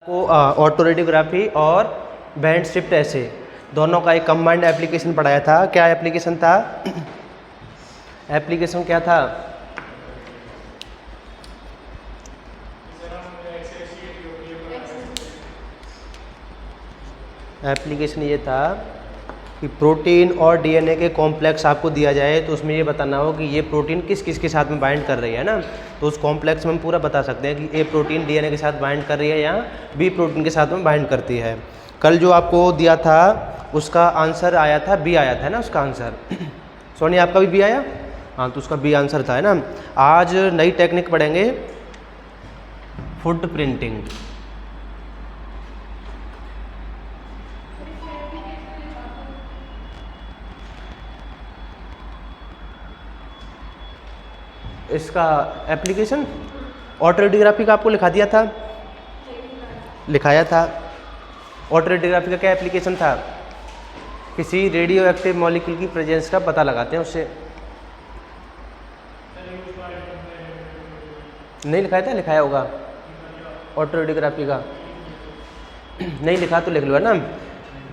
को auto radiography और band shift ऐसे दोनों का एक कंबाइंड एप्लीकेशन पढ़ाया था। क्या एप्लीकेशन था? एप्लीकेशन क्या था? एप्लीकेशन ये था कि प्रोटीन और डीएनए के कॉम्प्लेक्स आपको दिया जाए तो उसमें ये बताना हो कि ये प्रोटीन किस किस के साथ में बाइंड कर रही है ना। तो उस कॉम्प्लेक्स में हम पूरा बता सकते हैं कि ए प्रोटीन डीएनए के साथ बाइंड कर रही है या बी प्रोटीन के साथ में बाइंड करती है। कल जो आपको दिया था उसका आंसर आया था बी, आया था ना उसका आंसर। सोनी आपका भी बी आया? हाँ, तो उसका बी आंसर था, है ना। आज नई टेक्निक पढ़ेंगे, फुट प्रिंटिंग। इसका एप्लीकेशन ऑटो रेडियोग्राफी का आपको लिखा दिया था, लिखाया था। ऑटो रेडियोग्राफी का क्या एप्लीकेशन था? किसी रेडियो एक्टिव मॉलिक्यूल की प्रेजेंस का पता लगाते हैं उससे। नहीं लिखाया था? लिखाया होगा ऑटो रेडियोग्राफी का। नहीं लिखा तो लिख लो, है ना।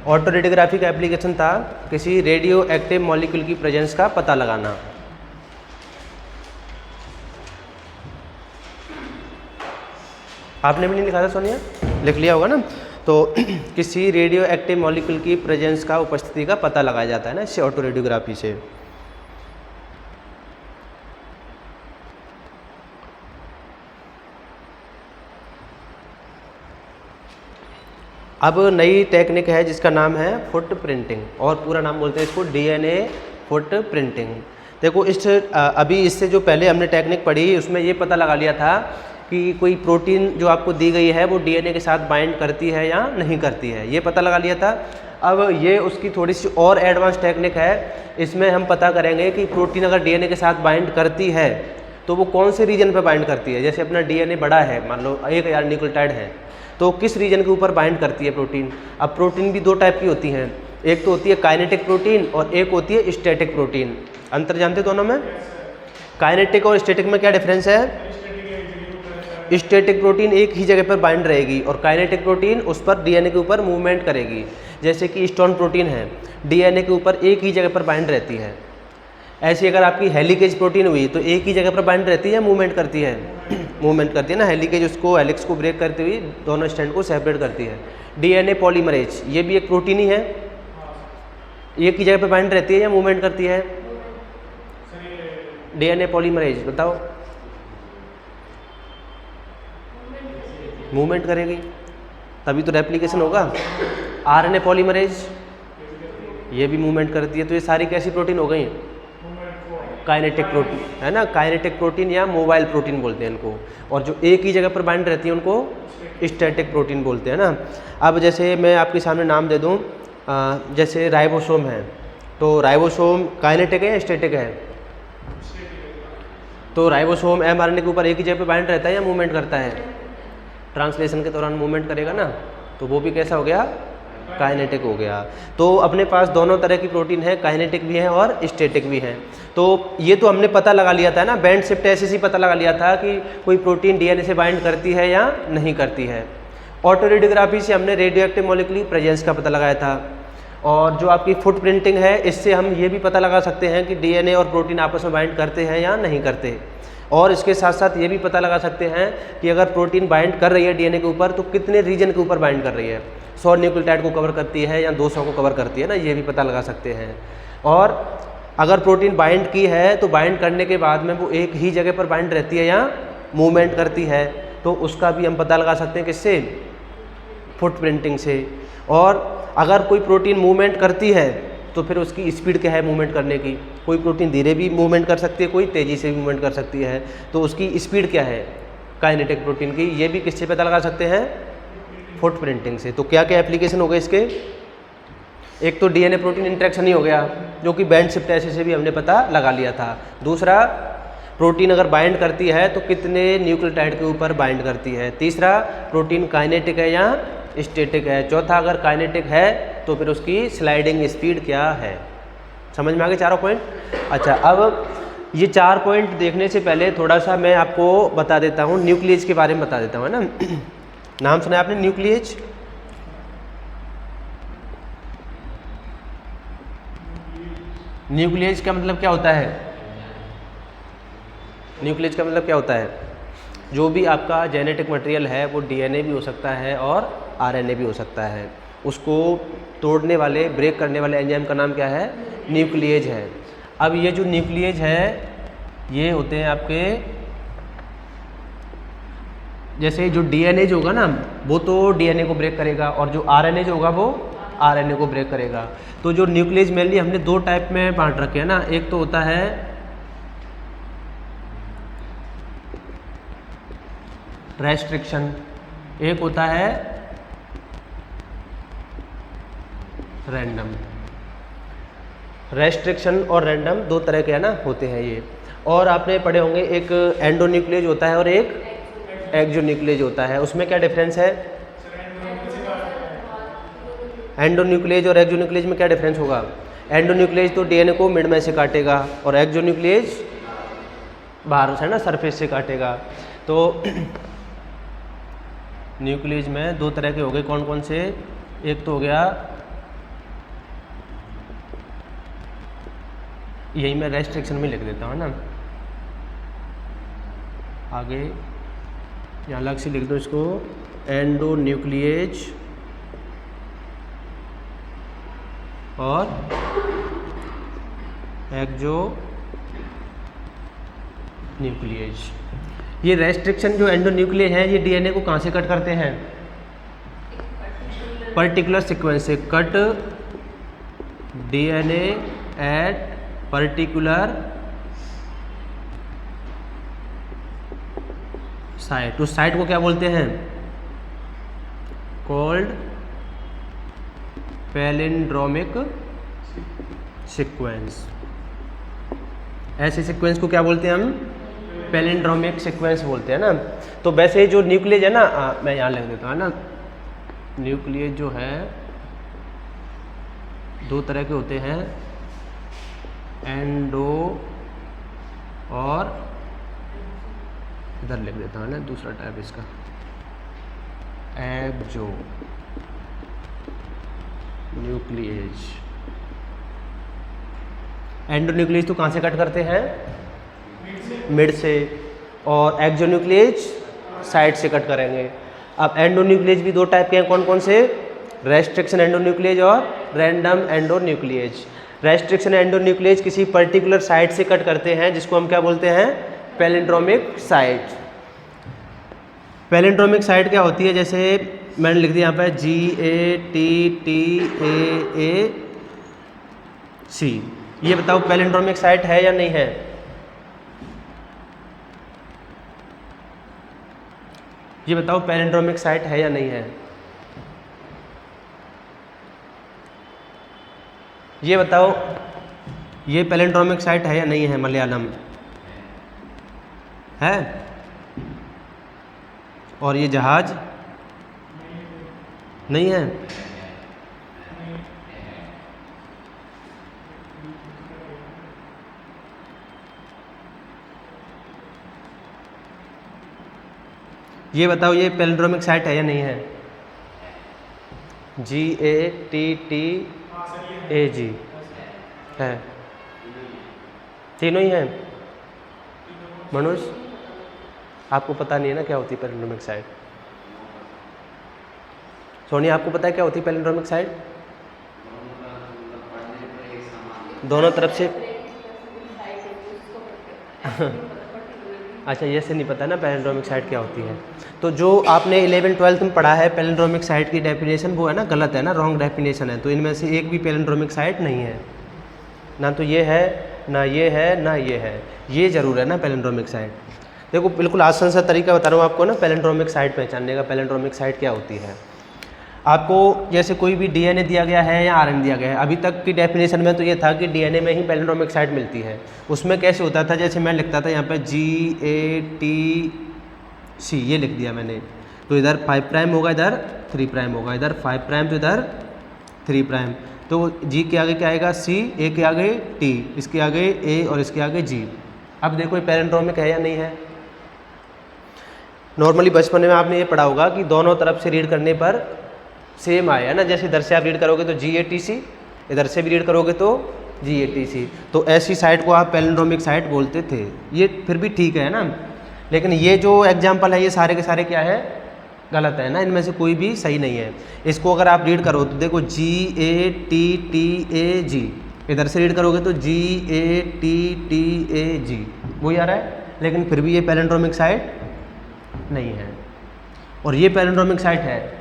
ऑटो रेडियोग्राफी का एप्लीकेशन था किसी रेडियो एक्टिव मॉलिक्यूल की प्रेजेंस का पता लगाना। आपने भी नहीं लिखा था सोनिया? लिख लिया होगा ना। तो किसी रेडियो एक्टिव मॉलिक्यूल की प्रेजेंस का, उपस्थिति का पता लगाया जाता है ना इससे, ऑटो रेडियोग्राफी से। अब नई टेक्निक है जिसका नाम है फुट प्रिंटिंग, और पूरा नाम बोलते हैं इसको डीएनए फुट प्रिंटिंग। देखो अभी इससे जो पहले हमने टेक्निक पढ़ी उसमें ये पता लगा लिया था कि कोई प्रोटीन जो आपको दी गई है वो डीएनए के साथ बाइंड करती है या नहीं करती है, ये पता लगा लिया था। अब ये उसकी थोड़ी सी और एडवांस टेक्निक है। इसमें हम पता करेंगे कि प्रोटीन अगर डीएनए के साथ बाइंड करती है तो वो कौन से रीजन पर बाइंड करती है। जैसे अपना डीएनए बड़ा है, मान लो 1000 न्यूक्लियोटाइड है, तो किस रीजन के ऊपर बाइंड करती है प्रोटीन। अब प्रोटीन भी दो टाइप की होती हैं, एक तो होती है काइनेटिक प्रोटीन और एक होती है स्टैटिक प्रोटीन। अंतर जानते दोनों में? काइनेटिक और स्टैटिक में क्या डिफरेंस है? स्टैटिक प्रोटीन एक ही जगह पर बाइंड रहेगी और काइनेटिक प्रोटीन उस पर डीएनए के ऊपर मूवमेंट करेगी। जैसे कि स्टोन प्रोटीन है, डीएनए के ऊपर एक ही जगह पर बाइंड रहती है। ऐसी अगर आपकी हेलिकेज प्रोटीन हुई तो एक ही जगह पर बाइंड रहती है या मूवमेंट करती है? मूवमेंट करती है ना। हेलिकेज उसको, हेलिक्स को ब्रेक करती हुई दोनों स्ट्रैंड को सेपरेट करती है। डीएनए पॉलीमरेज ये भी एक प्रोटीन ही है, एक ही जगह पर बाइंड रहती है या मूवमेंट करती है? डीएनए पॉलीमरेज बताओ। मूवमेंट करेगी तभी तो रेप्लिकेशन होगा। आरएनए पॉलीमरेज ये भी मूवमेंट करती है। तो ये सारी कैसी प्रोटीन हो गई? काइनेटिक प्रोटीन, है ना। काइनेटिक प्रोटीन या मोबाइल प्रोटीन बोलते हैं इनको। और जो एक ही जगह पर बाइंड रहती है उनको स्टैटिक प्रोटीन बोलते हैं ना। अब जैसे मैं आपके सामने नाम दे दूं, जैसे राइबोसोम है, तो राइबोसोम काइनेटिक है या स्टैटिक है? तो राइबोसोम एमआरएनए के ऊपर एक ही जगह पर बाइंड रहता है या मूवमेंट करता है? ट्रांसलेशन के दौरान मूवमेंट करेगा ना, तो वो भी कैसा हो गया? काइनेटिक हो गया। तो अपने पास दोनों तरह की प्रोटीन है, काइनेटिक भी है और स्टैटिक भी है। तो ये तो हमने पता लगा लिया था ना, बैंड शिफ्ट ऐसे ही पता लगा लिया था कि कोई प्रोटीन डीएनए से बाइंड करती है या नहीं करती है। ऑटो रेडियोग्राफी से हमने रेडियो एक्टिव मॉलिक्यूल की प्रेजेंस का पता लगाया था। और जो आपकी फुट प्रिंटिंग है, इससे हम ये भी पता लगा सकते हैं कि डीएनए और प्रोटीन आपस में बाइंड करते हैं या नहीं करते। और इसके साथ साथ ये भी पता लगा सकते हैं कि अगर प्रोटीन बाइंड कर रही है डीएनए के ऊपर तो कितने रीजन के ऊपर बाइंड कर रही है, 100 न्यूक्लियोटाइड को कवर करती है या 200 को कवर करती है ना, ये भी पता लगा सकते हैं। और अगर प्रोटीन बाइंड की है तो बाइंड करने के बाद में वो एक ही जगह पर बाइंड रहती है या मूवमेंट करती है, तो उसका भी हम पता लगा सकते हैं किससे? फुट प्रिंटिंग से। और अगर कोई प्रोटीन मूवमेंट करती है तो फिर उसकी स्पीड क्या है मूवमेंट करने की। कोई प्रोटीन धीरे भी मूवमेंट कर सकती है, कोई तेज़ी से भी मूवमेंट कर सकती है, तो उसकी स्पीड क्या है काइनेटिक प्रोटीन की, ये भी किससे पता लगा सकते हैं? फुट प्रिंटिंग से। तो क्या क्या एप्लीकेशन हो गए इसके? एक तो डीएनए प्रोटीन इंटरेक्शन ही हो गया, जो कि बैंड शिफ्ट ऐसे से भी हमने पता लगा लिया था। दूसरा, प्रोटीन अगर बाइंड करती है तो कितने न्यूक्लियोटाइड के ऊपर बाइंड करती है। तीसरा, प्रोटीन काइनेटिक है या स्टैटिक है। चौथा, अगर काइनेटिक है तो फिर उसकी स्लाइडिंग स्पीड क्या है। समझ में आ गए चारों पॉइंट? अच्छा, अब ये 4 पॉइंट देखने से पहले थोड़ा सा मैं आपको बता देता हूँ, न्यूक्लियस के बारे में बता देता हूँ, है ना। नाम सुना है आपने न्यूक्लियेज? न्यूक्लियेज का मतलब क्या होता है? न्यूक्लियेज का मतलब क्या होता है? जो भी आपका जेनेटिक मटेरियल है वो डीएनए भी हो सकता है और आरएनए भी हो सकता है, उसको तोड़ने वाले, ब्रेक करने वाले एंजाइम का नाम क्या है? न्यूक्लियेज है। अब ये जो न्यूक्लियेज है ये होते हैं आपके, जैसे जो डीएनए जो होगा ना वो तो डीएनए को ब्रेक करेगा और जो आरएनए जो होगा वो आरएनए को ब्रेक करेगा। तो जो न्यूक्लियेज मेनली हमने दो टाइप में बांट रखे हैं ना, एक तो होता है रेस्ट्रिक्शन, एक होता है रैंडम। रेस्ट्रिक्शन और रैंडम दो तरह के है ना होते हैं ये। और आपने पढ़े होंगे एक एंडोन्यूक्लियेज होता है और एक एक्सोन्यूक्लियेज होता है, उसमें क्या डिफरेंस है? एंडोन्यूक्लियेज और एक्सोन्यूक्लियेज में क्या डिफरेंस होगा? एंडोन्यूक्लियेज तो डीएनए को मिड में से काटेगा और एक्सोन्यूक्लियेज बाहर से ना सरफेस से काटेगा। तो न्यूक्लियेज में दो तरह के हो गए, कौन कौन से? एक तो हो गया, यही मैं रेस्ट्रिक्शन में लिख देता हूँ ना, आगे यहाँ अलग से लिख दो इसको, एंडोन्यूक्लियेज और एक्सोन्यूक्लियेज। ये रेस्ट्रिक्शन जो एंडोन्यूक्लियेज है ये डीएनए को कहाँ से कट करते हैं? पर्टिकुलर सीक्वेंस से। Cut DNA at particular site. उस साइट को क्या बोलते हैं? Called palindromic sequence. ऐसे सीक्वेंस को क्या बोलते हैं हम? पैलिंड्रोमिक सीक्वेंस बोलते हैं ना। तो वैसे जो न्यूक्लियेज है ना, मैं यहाँ लिख देता हूँ ना, न्यूक्लियेज जो है दो तरह के होते हैं, एंडो और इधर लिख देता हूँ ना दूसरा टाइप इसका, एक्सो न्यूक्लियेज। एंडोन्यूक्लियेज तो कहाँ से कट करते हैं? मिड से। और एक्सोन्यूक्लियेज साइड से कट करेंगे। अब एंडोन्यूक्लियेज भी दो टाइप के हैं, कौन कौन से? रेस्ट्रिक्शन एंडोन्यूक्लियेज और रैंडम एंडोन्यूक्लियेज। रेस्ट्रिक्शन एंडोन्यूक्लियेज किसी पर्टिकुलर साइट से कट करते हैं जिसको हम क्या बोलते हैं? Palindromic site. पैलिंड्रोमिक साइट क्या होती है? जैसे मैंने लिख दिया यहाँ पे GATTAAC। ये बताओ पैलिंड्रोमिक साइट है या नहीं है? ये बताओ पैलिंड्रोमिक साइट है या नहीं है? ये बताओ ये पैलिंड्रोमिक साइट है या नहीं है? मलयालम है और ये जहाज नहीं है। ये बताओ ये पैलिंड्रोमिक साइट है या नहीं है? GATTAG है, तीनों ही हैं। मनोज आपको पता नहीं है ना क्या होती है पैलिंड्रोमिक साइट? सोनिया आपको पता है क्या होती है पैलिंड्रोमिक साइट? दोनों तरफ से अच्छा, ये से नहीं पता ना पैलिंड्रोमिक साइट क्या होती है। तो जो आपने 11th-12th में पढ़ा है पैलिंड्रोमिक साइट की डेफिनेशन, वो है ना गलत है ना, रॉन्ग डेफिनेशन है। तो इनमें से एक भी पैलिंड्रोमिक साइट नहीं है, ना तो ये है, ना ये है, ना ये है। ये जरूर है ना पैलिंड्रोमिक साइट। देखो बिल्कुल आसान सा तरीका बता रहा हूँ आपको ना पैलिंड्रोमिक साइट पहचानने का। पैलिंड्रोमिक साइट क्या होती है? आपको जैसे कोई भी डीएनए दिया गया है या आरएनए दिया गया है, अभी तक की डेफिनेशन में तो ये था कि डीएनए में ही पैलिंड्रोमिक साइट मिलती है। उसमें कैसे होता था, जैसे मैं लिखता था यहाँ पे GATC, ये लिख दिया मैंने, तो इधर 5 प्राइम होगा, इधर 3 प्राइम होगा, इधर 5 प्राइम तो इधर 3 प्राइम। तो G के आगे क्या आएगा? C, A के आगे T, इसके आगे A और इसके आगे G। अब देखो ये पैलिंड्रोमिक है या नहीं है? नॉर्मली बचपन में आपने ये पढ़ा होगा कि दोनों तरफ से रीड करने पर सेम आया है ना, जैसे इधर से आप रीड करोगे तो GATC, इधर से भी रीड करोगे तो GATC, तो ऐसी साइट को आप पैलिंड्रोमिक साइट बोलते थे। ये फिर भी ठीक है ना, लेकिन ये जो एग्जाम्पल है ये सारे के सारे क्या है, गलत है ना, इनमें से कोई भी सही नहीं है। इसको अगर आप रीड करो तो देखो GATTAG, इधर से रीड करोगे तो GATTAG, वही आ रहा है, लेकिन फिर भी ये पैलिंड्रोमिक साइट नहीं है। और ये पैलिंड्रोमिक साइट है।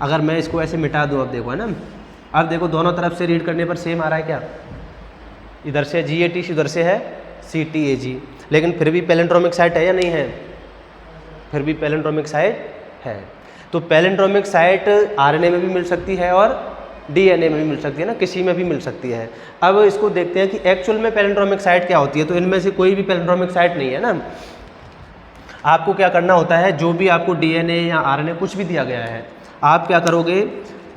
अगर मैं इसको ऐसे मिटा दूँ, अब देखो है ना, अब देखो दोनों तरफ से रीड करने पर सेम आ रहा है क्या, इधर से GATC, उधर से है CTAG, लेकिन फिर भी पैलिंड्रोमिक साइट है या नहीं है, फिर भी पैलिंड्रोमिक साइट है। तो पैलिंड्रोमिक साइट RNA में भी मिल सकती है और DNA में भी मिल सकती है ना, किसी में भी मिल सकती है। अब इसको देखते हैं कि एक्चुअल में पैलिंड्रोमिक साइट क्या होती है। तो इनमें से कोई भी पैलिंड्रोमिक साइट नहीं है ना। आपको क्या करना होता है, जो भी आपको DNA या RNA कुछ भी दिया गया है, आप क्या करोगे,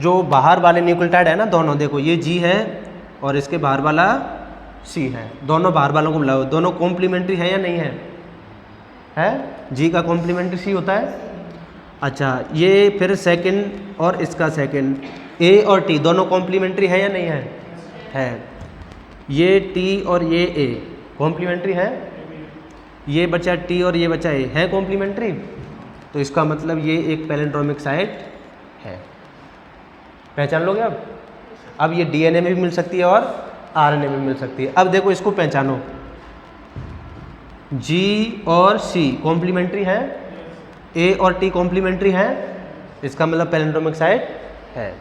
जो बाहर वाले न्यूक्लियोटाइड है ना, दोनों देखो ये G है और इसके बाहर वाला C है, दोनों बाहर वालों को मिलाओ, दोनों कॉम्प्लीमेंट्री है या नहीं है, G का कॉम्प्लीमेंट्री C होता है। अच्छा, ये फिर सेकंड और इसका सेकंड A और T दोनों कॉम्प्लीमेंट्री है या नहीं है, ये T और ये A कॉम्प्लीमेंट्री है, ये बचा T और ये बचा A है कॉम्प्लीमेंट्री। तो इसका मतलब ये एक पैलिंड्रोमिक साइट है। पहचान लोगे अब ये DNA में भी मिल सकती है और RNA में मिल सकती है। अब देखो इसको पहचानो, G और C कॉम्प्लीमेंट्री है, A और T कॉम्प्लीमेंट्री है, इसका मतलब पैलिंड्रोमिक साइट है।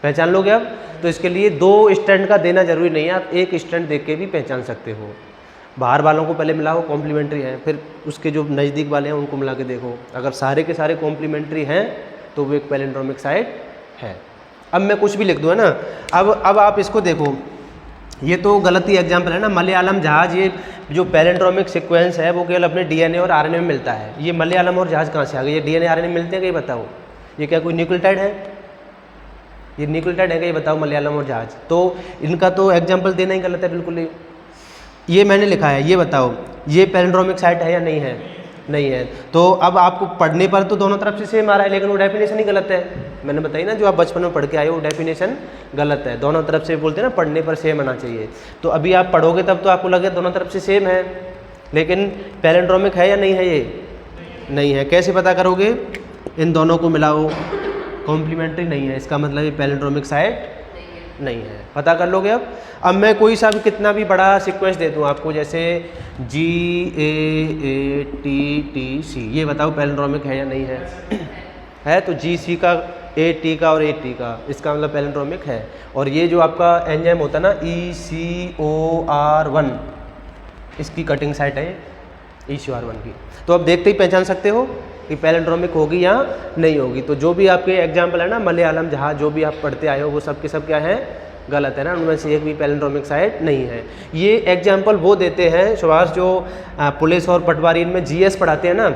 पहचान लोगे अब। तो इसके लिए 2 स्टैंड का देना जरूरी नहीं है, आप एक स्टैंड देख के भी पहचान सकते हो। बाहर वालों को पहले मिलाओ, कॉम्प्लीमेंट्री है, फिर उसके जो नज़दीक वाले हैं उनको मिला के देखो, अगर सारे के सारे कॉम्प्लीमेंट्री हैं तो वो एक पैलिंड्रोमिक साइट है। अब मैं कुछ भी लिख दूँ है ना। अब आप इसको देखो, ये तो गलत ही एग्जाम्पल है ना। मलयालम जहाज, ये जो पैलिंड्रोमिक सीक्वेंस है वो केवल अपने DNA और RNA में मिलता है। ये मलयालम और जहाज कहाँ से आ गए, ये DNA RNA में मिलते हैं क्या, ये बताओ। ये क्या कोई न्यूक्लियोटाइड है, ये न्यूक्लियोटाइड है क्या, ये बताओ, मलयालम और जहाज। तो इनका तो एग्जाम्पल देना ही गलत है बिल्कुल ही। ये मैंने लिखा है, ये बताओ ये पैलिंड्रोमिक साइट है या नहीं है, नहीं है। तो अब आपको पढ़ने पर तो दोनों तरफ से सेम आ रहा है, लेकिन वो डेफिनेशन ही गलत है। मैंने बताई ना, जो आप बचपन में पढ़ के आए हो, डेफिनेशन गलत है। दोनों तरफ से बोलते हैं ना, पढ़ने पर सेम आना चाहिए। तो अभी आप पढ़ोगे तब तो आपको लगे दोनों तरफ से सेम है, लेकिन पैलिंड्रोमिक है या नहीं है, ये नहीं है। कैसे पता करोगे, इन दोनों को मिलाओ, कॉम्प्लीमेंट्री नहीं है, इसका मतलब ये पैलिंड्रोमिक साइट नहीं है। पता कर लोगे अब मैं कोई सा भी कितना भी बड़ा सीक्वेंस दे दूँ आपको, जैसे GATTC, ये बताओ पैलिंड्रोमिक है या नहीं है, है। तो GC का, AT का और AT का, इसका मतलब पैलिंड्रोमिक है। और ये जो आपका एंजाइम होता है ना, ECOR1, इसकी कटिंग साइट है ECOR1 की। तो अब देखते ही पहचान सकते हो कि पैलिंड्रोमिक होगी या नहीं होगी। तो जो भी आपके एग्जाम्पल है ना, मलयालम जहाज, जो भी आप पढ़ते आए हो, वो सब के सब क्या है, गलत है ना, उनमें से एक भी पैलिंड्रोमिक साइट नहीं है। ये एग्जाम्पल वो देते हैं सुभाष, जो पुलिस और पटवारी इनमें GS पढ़ाते हैं ना,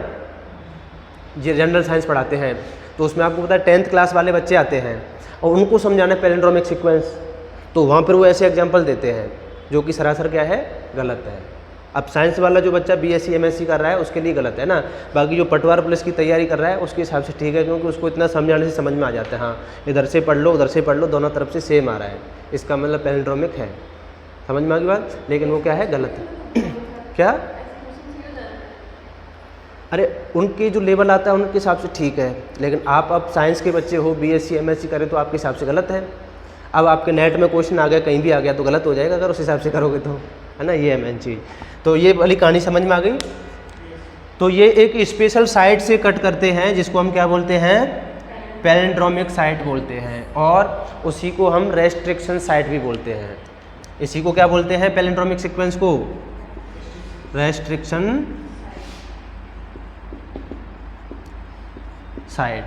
ये जनरल साइंस पढ़ाते हैं, तो उसमें आपको पता है 10th क्लास वाले बच्चे आते हैं और उनको समझाना है पैलिंड्रोमिक सीक्वेंस, तो वहाँ पर वो ऐसे एग्जाम्पल देते हैं जो कि सरासर क्या है, गलत है। अब साइंस वाला जो बच्चा BSc MSc कर रहा है उसके लिए गलत है ना, बाकी जो पटवार पुलिस की तैयारी कर रहा है उसके हिसाब से ठीक है, क्योंकि उसको इतना समझाने से समझ में आ जाता है, हाँ इधर से पढ़ लो उधर से पढ़ लो, दोनों तरफ से सेम आ रहा है, इसका मतलब पैलिंड्रोमिक है। समझ में आ गई बात। लेकिन वो क्या है, गलत है। क्या, अरे उनके जो लेवल आता है उनके हिसाब से ठीक है, लेकिन आप अब साइंस के बच्चे हो, BSc MSc करें तो आपके हिसाब से गलत है। अब आपके नेट में क्वेश्चन आ गया, कहीं भी आ गया तो गलत हो जाएगा अगर उस हिसाब से करोगे तो, है ना। ये है मेन चीज़। तो ये वाली कहानी समझ में आ गई। तो ये एक स्पेशल साइट से कट करते हैं जिसको हम क्या बोलते हैं, पैलिंड्रोमिक साइट बोलते हैं, और उसी को हम रेस्ट्रिक्शन साइट भी बोलते हैं। इसी को क्या बोलते हैं, पैलिंड्रोमिक सीक्वेंस को रेस्ट्रिक्शन साइट।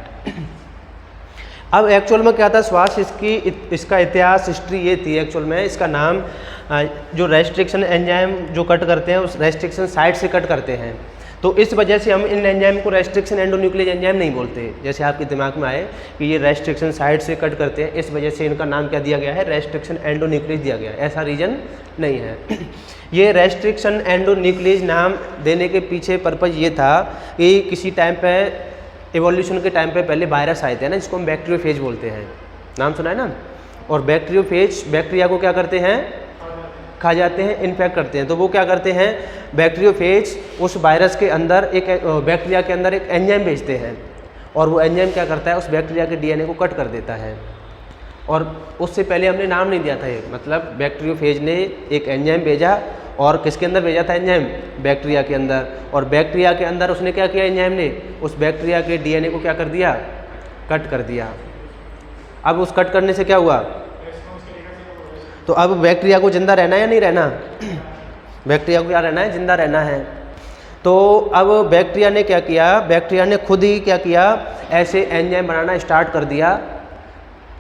अब एक्चुअल में क्या था स्वास्थ्य, इसका इतिहास, हिस्ट्री ये थी एक्चुअल में। इसका नाम जो रेस्ट्रिक्शन एंजाइम जो कट करते हैं उस रेस्ट्रिक्शन साइट से कट करते हैं। तो इस वजह से हम इन एंजाइम को रेस्ट्रिक्शन एंडोन्यूक्लियस एंजाइम नहीं बोलते। जैसे आपके दिमाग में आए कि ये रेस्ट्रिक्शन साइड से कट करते हैं, इस वजह से इनका नाम क्या दिया गया है, रेस्ट्रिक्शन एंडोन्यूक्लियस दिया गया है, ऐसा रीजन नहीं है। ये रेस्ट्रिक्शन एंडोन्यूक्लियस नाम देने के पीछे पर्पज़ ये था कि किसी टाइम पे एवोल्यूशन के टाइम पे पहले वायरस आए थे ना, जिसको हम बैक्टीरियोफेज बोलते हैं, नाम सुना है ना। और बैक्टीरियोफेज बैक्टीरिया को क्या करते हैं, खा जाते हैं, इन्फेक्ट करते हैं। तो वो क्या करते हैं, बैक्टीरियोफेज उस वायरस के अंदर एक बैक्टीरिया के अंदर एक एंजाइम भेजते हैं, और वो एंजाइम क्या करता है, उस बैक्टीरिया के डीएनए को कट कर देता है। और उससे पहले हमने नाम नहीं दिया था ये, मतलब बैक्टीरियोफेज ने एक एंजाइम भेजा, और किसके अंदर भेजा था एंजाइम, बैक्टीरिया के अंदर। और बैक्टीरिया के अंदर उसने क्या किया, एंजाइम ने उस बैक्टीरिया के डीएनए को क्या कर दिया, कट कर दिया। अब उस कट करने से क्या हुआ, तो अब बैक्टीरिया को जिंदा रहना है या नहीं रहना, बैक्टीरिया को क्या रहना है, जिंदा रहना है। तो अब बैक्टीरिया ने क्या किया, बैक्टीरिया ने खुद ही क्या किया, ऐसे एंजाइम बनाना स्टार्ट कर दिया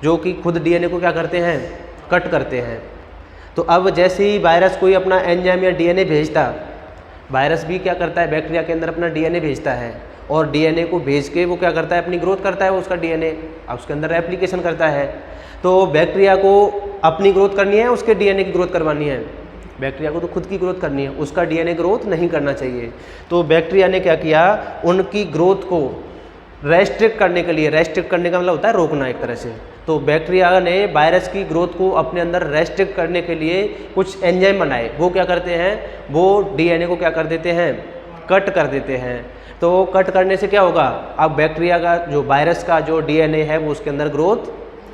जो कि खुद डीएनए को क्या करते हैं, कट करते हैं। तो अब जैसे ही वायरस कोई अपना एंजाइम या डीएनए भेजता, वायरस भी क्या करता है, बैक्टीरिया के अंदर अपना डीएनए भेजता है, और डीएनए को भेज के वो क्या करता है, अपनी ग्रोथ करता है, वो उसका डीएनए अब उसके अंदर रेप्लिकेशन करता है। तो बैक्टीरिया को अपनी ग्रोथ करनी है, उसके डीएनए की ग्रोथ करवानी है, बैक्टीरिया को तो खुद की ग्रोथ करनी है, उसका डीएनए ग्रोथ नहीं करना चाहिए। तो बैक्टीरिया ने क्या किया, उनकी ग्रोथ को रेस्ट्रिक्ट करने के लिए, रेस्ट्रिक्ट करने का मतलब होता है रोकना एक तरह से। तो बैक्टीरिया ने वायरस की ग्रोथ को अपने अंदर रेस्ट्रिक्ट करने के लिए कुछ एंजाइम बनाए। वो क्या करते हैं, वो डीएनए को क्या कर देते हैं, कट कर देते हैं। तो कट करने से क्या होगा, अब बैक्टीरिया का जो वायरस का जो डीएनए है वो उसके अंदर ग्रोथ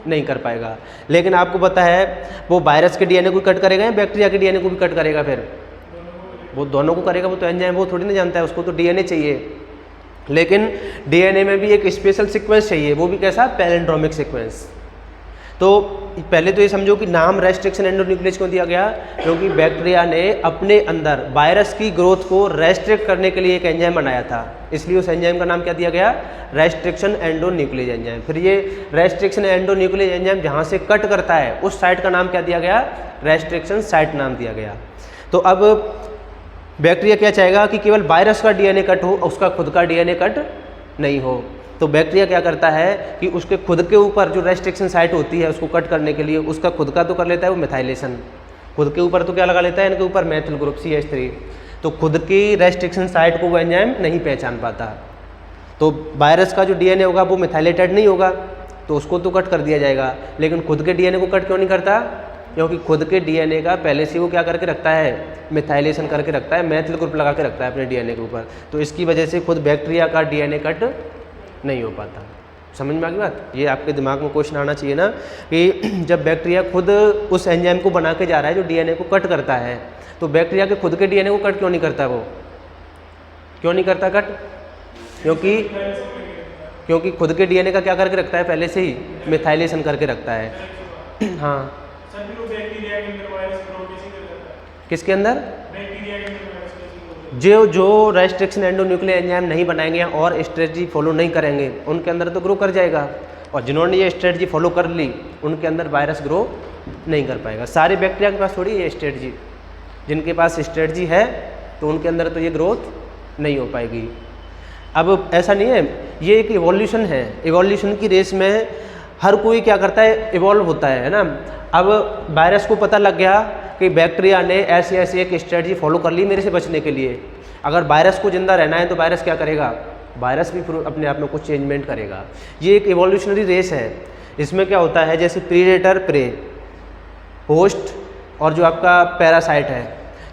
नहीं कर पाएगा। लेकिन आपको पता है वो वायरस के डीएनए को कट करेगा या बैक्टीरिया के डीएनए को भी कट करेगा, फिर वो दोनों को करेगा। वो तो एंजाइम वो थोड़ी ना जानता है, उसको तो डीएनए चाहिए। लेकिन डीएनए में भी एक स्पेशल सीक्वेंस चाहिए, वो भी कैसा, पैलिंड्रोमिक सीक्वेंस। तो पहले तो ये समझो कि नाम रेस्ट्रिक्शन एंडोन्यूक्लियस क्यों दिया गया, क्योंकि बैक्टीरिया ने अपने अंदर वायरस की ग्रोथ को रेस्ट्रिक्ट करने के लिए एक एंजाइम बनाया था, इसलिए उस एंजाइम का नाम क्या दिया गया, रेस्ट्रिक्शन एंडोन्यूक्लियस एंजाइम। फिर ये रेस्ट्रिक्शन एंडोन्यूक्लियस एंजाइम जहाँ से कट करता है उस साइट का नाम क्या दिया गया, रेस्ट्रिक्शन साइट नाम दिया गया। तो अब बैक्टीरिया क्या चाहेगा कि केवल वायरस का डीएनए कट हो, उसका खुद का डीएनए कट नहीं हो। तो बैक्टीरिया क्या करता है कि उसके खुद के ऊपर जो रेस्ट्रिक्शन साइट होती है उसको कट करने के लिए उसका खुद का तो कर लेता है वो मिथाइलेशन, खुद के ऊपर तो क्या लगा लेता है, इनके ऊपर मेथिल ग्रुप CH3। तो खुद की रेस्ट्रिक्शन साइट को वो एंजाइम नहीं पहचान पाता। तो वायरस का जो डीएनए होगा वो मिथाइलेटेड नहीं होगा, तो उसको तो कट कर दिया जाएगा। लेकिन खुद के डीएनए को कट क्यों नहीं करता, क्योंकि खुद के डीएनए का पहले से वो क्या करके रखता है, मिथाइलेशन करके रखता है, मेथिल ग्रुप लगा के रखता है अपने डीएनए के ऊपर। तो इसकी वजह से खुद बैक्टीरिया का डीएनए कट नहीं हो पाता। समझ में आ गई बात, ये आपके दिमाग में क्वेश्चन आना चाहिए ना कि जब बैक्टीरिया खुद उस एंजाइम को बना के जा रहा है जो डीएनए को कट करता है, तो बैक्टीरिया के खुद के डीएनए को कट क्यों नहीं करता, वो क्यों नहीं करता कट, क्योंकि खुद के डीएनए का क्या करके रखता है, पहले से ही मिथाइलेशन करके रखता है। हाँ, किसके अंदर, जो रेस्ट्रिक्शन एंडोन्यूक्लियस एंजाइम नहीं बनाएंगे और स्ट्रेटजी फॉलो नहीं करेंगे उनके अंदर तो ग्रो कर जाएगा, और जिन्होंने ये स्ट्रेटजी फॉलो कर ली उनके अंदर वायरस ग्रो नहीं कर पाएगा। सारे बैक्टीरिया के पास थोड़ी ये स्ट्रेटजी, जिनके पास स्ट्रेटजी है तो उनके अंदर तो ये ग्रोथ नहीं हो पाएगी। अब ऐसा नहीं है, ये एक इवोल्यूशन है, इवोल्यूशन की रेस में हर कोई क्या करता है, इवॉल्व होता है ना। अब वायरस को पता लग गया कि बैक्टीरिया ने ऐसी ऐसी एक स्ट्रेटजी फॉलो कर ली मेरे से बचने के लिए। अगर वायरस को जिंदा रहना है तो वायरस क्या करेगा, वायरस भी अपने आप में कुछ चेंजमेंट करेगा। ये एक इवोल्यूशनरी रेस है। इसमें क्या होता है, जैसे प्रीडेटर, प्रे, होस्ट और जो आपका पैरासाइट है,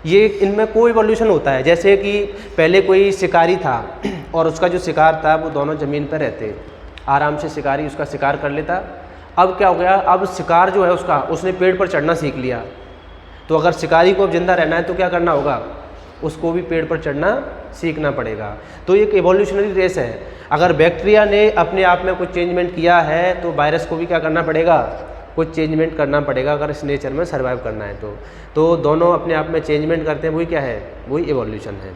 ये इनमें को इवोल्यूशन होता है। जैसे कि पहले कोई शिकारी था और उसका जो शिकार था वो दोनों ज़मीन पर रहते, आराम से शिकारी उसका शिकार कर लेता। अब क्या हो गया, अब शिकार जो है उसने पेड़ पर चढ़ना सीख लिया। तो अगर शिकारी को अब जिंदा रहना है तो क्या करना होगा, उसको भी पेड़ पर चढ़ना सीखना पड़ेगा। तो एक इवोल्यूशनरी रेस है। अगर बैक्टीरिया ने अपने आप में कुछ चेंजमेंट किया है तो वायरस को भी क्या करना पड़ेगा, कुछ चेंजमेंट करना पड़ेगा अगर इस नेचर में सर्वाइव करना है तो दोनों अपने आप में चेंजमेंट करते हैं, वही क्या है, वही इवोल्यूशन है।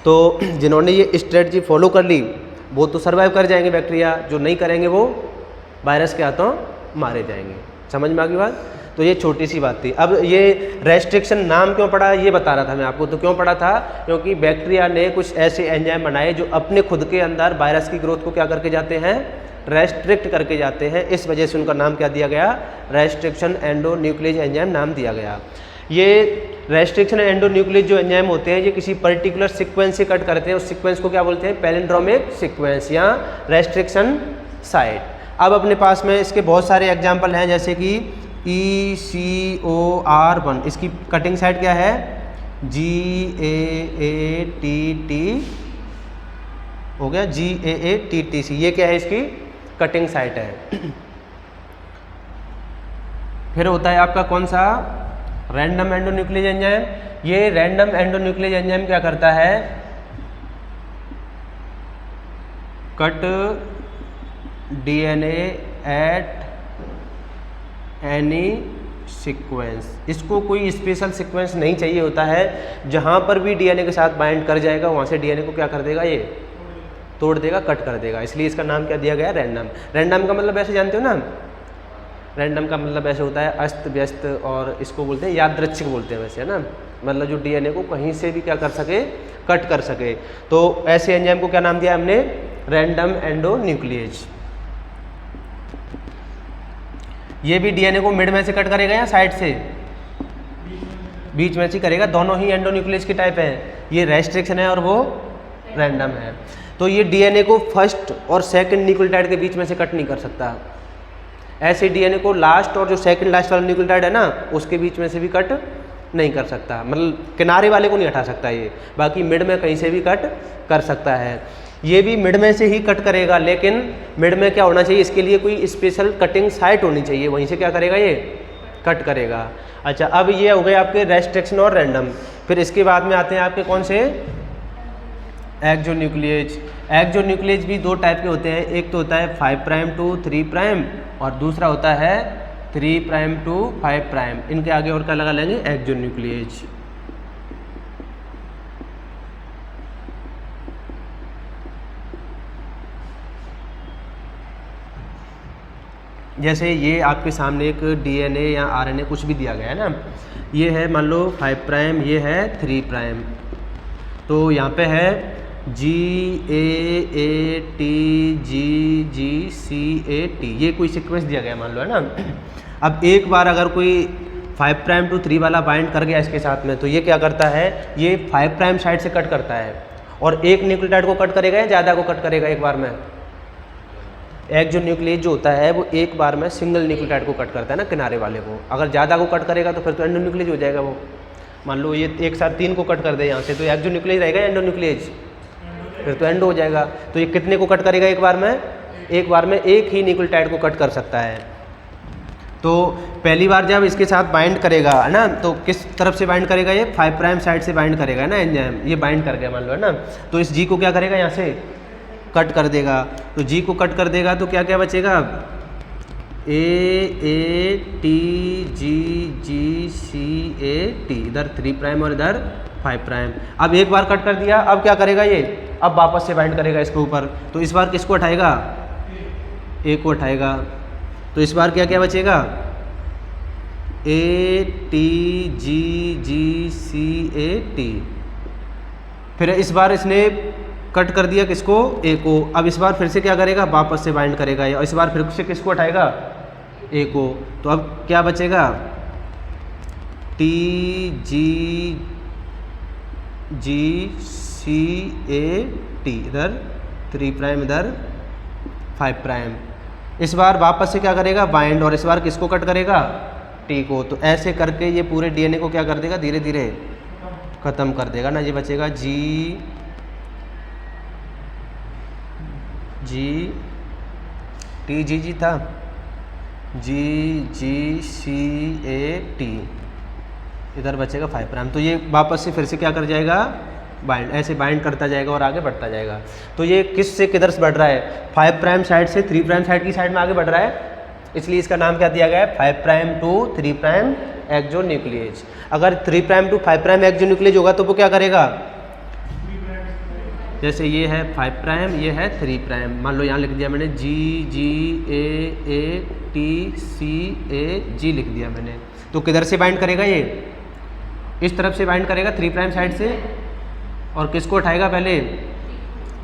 तो जिन्होंने ये स्ट्रेटजी फॉलो कर ली वो तो सर्वाइव कर जाएंगे बैक्टीरिया, जो नहीं करेंगे वो वायरस के हाथों मारे जाएंगे। समझ में आ गई बात। तो ये छोटी सी बात थी। अब ये रेस्ट्रिक्शन नाम क्यों पड़ा ये बता रहा था मैं आपको। तो क्यों पड़ा था? क्योंकि बैक्टीरिया ने कुछ ऐसे एंजाइम बनाए जो अपने खुद के अंदर वायरस की ग्रोथ को क्या करके जाते हैं, रेस्ट्रिक्ट करके जाते हैं। इस वजह से उनका नाम क्या दिया गया, रेस्ट्रिक्शन एंडोन्यूक्लियेज एंजाइम नाम दिया गया। ये रेस्ट्रिक्शन एंडोन्यूक्लियेज जो एंजाइम होते हैं ये किसी पर्टिकुलर सीक्वेंस से कट करते हैं। उस सीक्वेंस को क्या बोलते हैं, पैलिंड्रोमिक सीक्वेंस या रेस्ट्रिक्शन साइट। अब अपने पास में इसके बहुत सारे एग्जाम्पल हैं, जैसे कि ECOR1, इसकी कटिंग साइट क्या है, GAATT हो गया, GAATTC, ये क्या है, इसकी कटिंग साइट है। फिर होता है आपका कौन सा, रैंडम एंडोन्यूक्लियेज एंजाइम। ये रैंडम एंडोन्यूक्लियेज एंजाइम क्या करता है, cut DNA at any sequence. इसको कोई स्पेशल सीक्वेंस नहीं चाहिए होता है, जहाँ पर भी DNA के साथ बाइंड कर जाएगा वहाँ से DNA को क्या कर देगा, ये तोड़ देगा, कट कर देगा। इसलिए इसका नाम क्या दिया गया, रैंडम। रैंडम का मतलब ऐसे जानते हो ना, रैंडम का मतलब ऐसे होता है अस्त व्यस्त, और इसको बोलते हैं यादृच्छिक बोलते हैं वैसे, है ना, मतलब जो DNA को कहीं से भी क्या कर सके, कट कर सके। तो ऐसे एंजाइम को क्या नाम दिया हमने, रैंडम एंडोन्यूक्लियेज। ये भी DNA को मिड में से कट करेगा या साइड से, बीच में से करेगा। दोनों ही एंडोन्यूक्लियेज के टाइप हैं, ये रेस्ट्रिक्शन है और वो रैंडम है। तो ये DNA को फर्स्ट और सेकंड न्यूक्लियोटाइड के बीच में से कट नहीं कर सकता। ऐसे DNA को लास्ट और जो सेकंड लास्ट वाला न्यूक्लियोटाइड है ना, उसके बीच में से भी कट नहीं कर सकता, मतलब किनारे वाले को नहीं हटा सकता ये। बाकी मिड में कहीं से भी कट कर सकता है। ये भी मिड में से ही कट करेगा, लेकिन मिड में क्या होना चाहिए, इसके लिए कोई स्पेशल कटिंग साइट होनी चाहिए, वहीं से क्या करेगा, ये कट करेगा। अच्छा, अब ये हो गए आपके रेस्ट्रिक्शन और रैंडम। फिर इसके बाद में आते हैं आपके कौन से, एक्सोन्यूक्लियेज। एक्सोन्यूक्लियेज भी दो टाइप के होते हैं, एक तो होता है 5' to 3' और दूसरा होता है 3' to 5'। इनके आगे और क्या लगा लेंगे, एक्सोन्यूक्लियेज। जैसे ये आपके सामने एक DNA या RNA कुछ भी दिया गया है ना, ये है मान लो 5', ये है 3'। तो यहाँ पे है GAATGGCAT, ये कोई सीक्वेंस दिया गया मान लो, है ना। अब एक बार अगर कोई 5' to 3 वाला बाइंड कर गया इसके साथ में, तो ये क्या करता है, ये 5' साइड से कट करता है और एक न्यूक्लियोटाइड को कट करेगा या ज़्यादा को कट करेगा एक बार में। एक्सोन्यूक्लियेज जो होता है वो एक बार में सिंगल न्यूक्लियोटाइड को कट करता है ना, किनारे वाले को। अगर ज़्यादा को कट करेगा तो फिर तो एंडोन्यूक्लियेज हो जाएगा वो। मान लो ये एक साथ 3 को कट कर दे यहाँ से, तो एक्सोन्यूक्लियेज रहेगा एंडोन्यूक्लियेज, फिर तो एंडो हो जाएगा। तो ये कितने को कट करेगा एक बार में, एक बार में एक ही न्यूक्लियोटाइड को कट कर सकता है। तो पहली बार जब इसके साथ बाइंड करेगा, है ना, तो किस तरफ से बाइंड करेगा, ये 5' साइड से बाइंड करेगा, है ना, एंजाइम ये बाइंड कर गया मान लो, है ना। तो इस G को क्या करेगा, यहाँ से कट कर देगा। तो G को कट कर देगा तो क्या क्या बचेगा, AATGGCAT, इधर 3' और इधर 5'। अब एक बार कट कर दिया, अब क्या करेगा ये, अब वापस से बाइंड करेगा इसके ऊपर। तो इस बार किसको उठाएगा, A को उठाएगा। तो इस बार क्या क्या बचेगा, ATGGCAT। फिर इस बार इसने कट कर दिया किसको, A को। अब इस बार फिर से क्या करेगा, वापस से बाइंड करेगा, और इस बार फिर से किसको उठाएगा, A को। तो अब क्या बचेगा, TGGCAT, इधर 3', इधर 5'। इस बार वापस से क्या करेगा, बाइंड, और इस बार किसको कट करेगा, T को। तो ऐसे करके ये पूरे DNA को क्या कर देगा, धीरे धीरे ख़त्म कर देगा ना। ये बचेगा TGG था, GGCAT, इधर बचेगा 5'। तो ये वापस से फिर से क्या कर जाएगा, बाइंड, ऐसे बाइंड करता जाएगा और आगे बढ़ता जाएगा। तो ये किस से किधर से बढ़ रहा है, 5' साइड से 3' साइड की साइड में आगे बढ़ रहा है, इसलिए इसका नाम क्या दिया गया है, 5' to 3' एक्सोन्यूक्लियेज। अगर 3' to 5' एक्सोन्यूक्लियेज होगा तो वो क्या करेगा, जैसे ये है 5 प्राइम, ये है 3 प्राइम। मान लो यहाँ लिख दिया मैंने GGAATCAG लिख दिया मैंने। तो किधर से बाइंड करेगा ये? इस तरफ से बाइंड करेगा 3 प्राइम साइड से, और किसको उठाएगा पहले?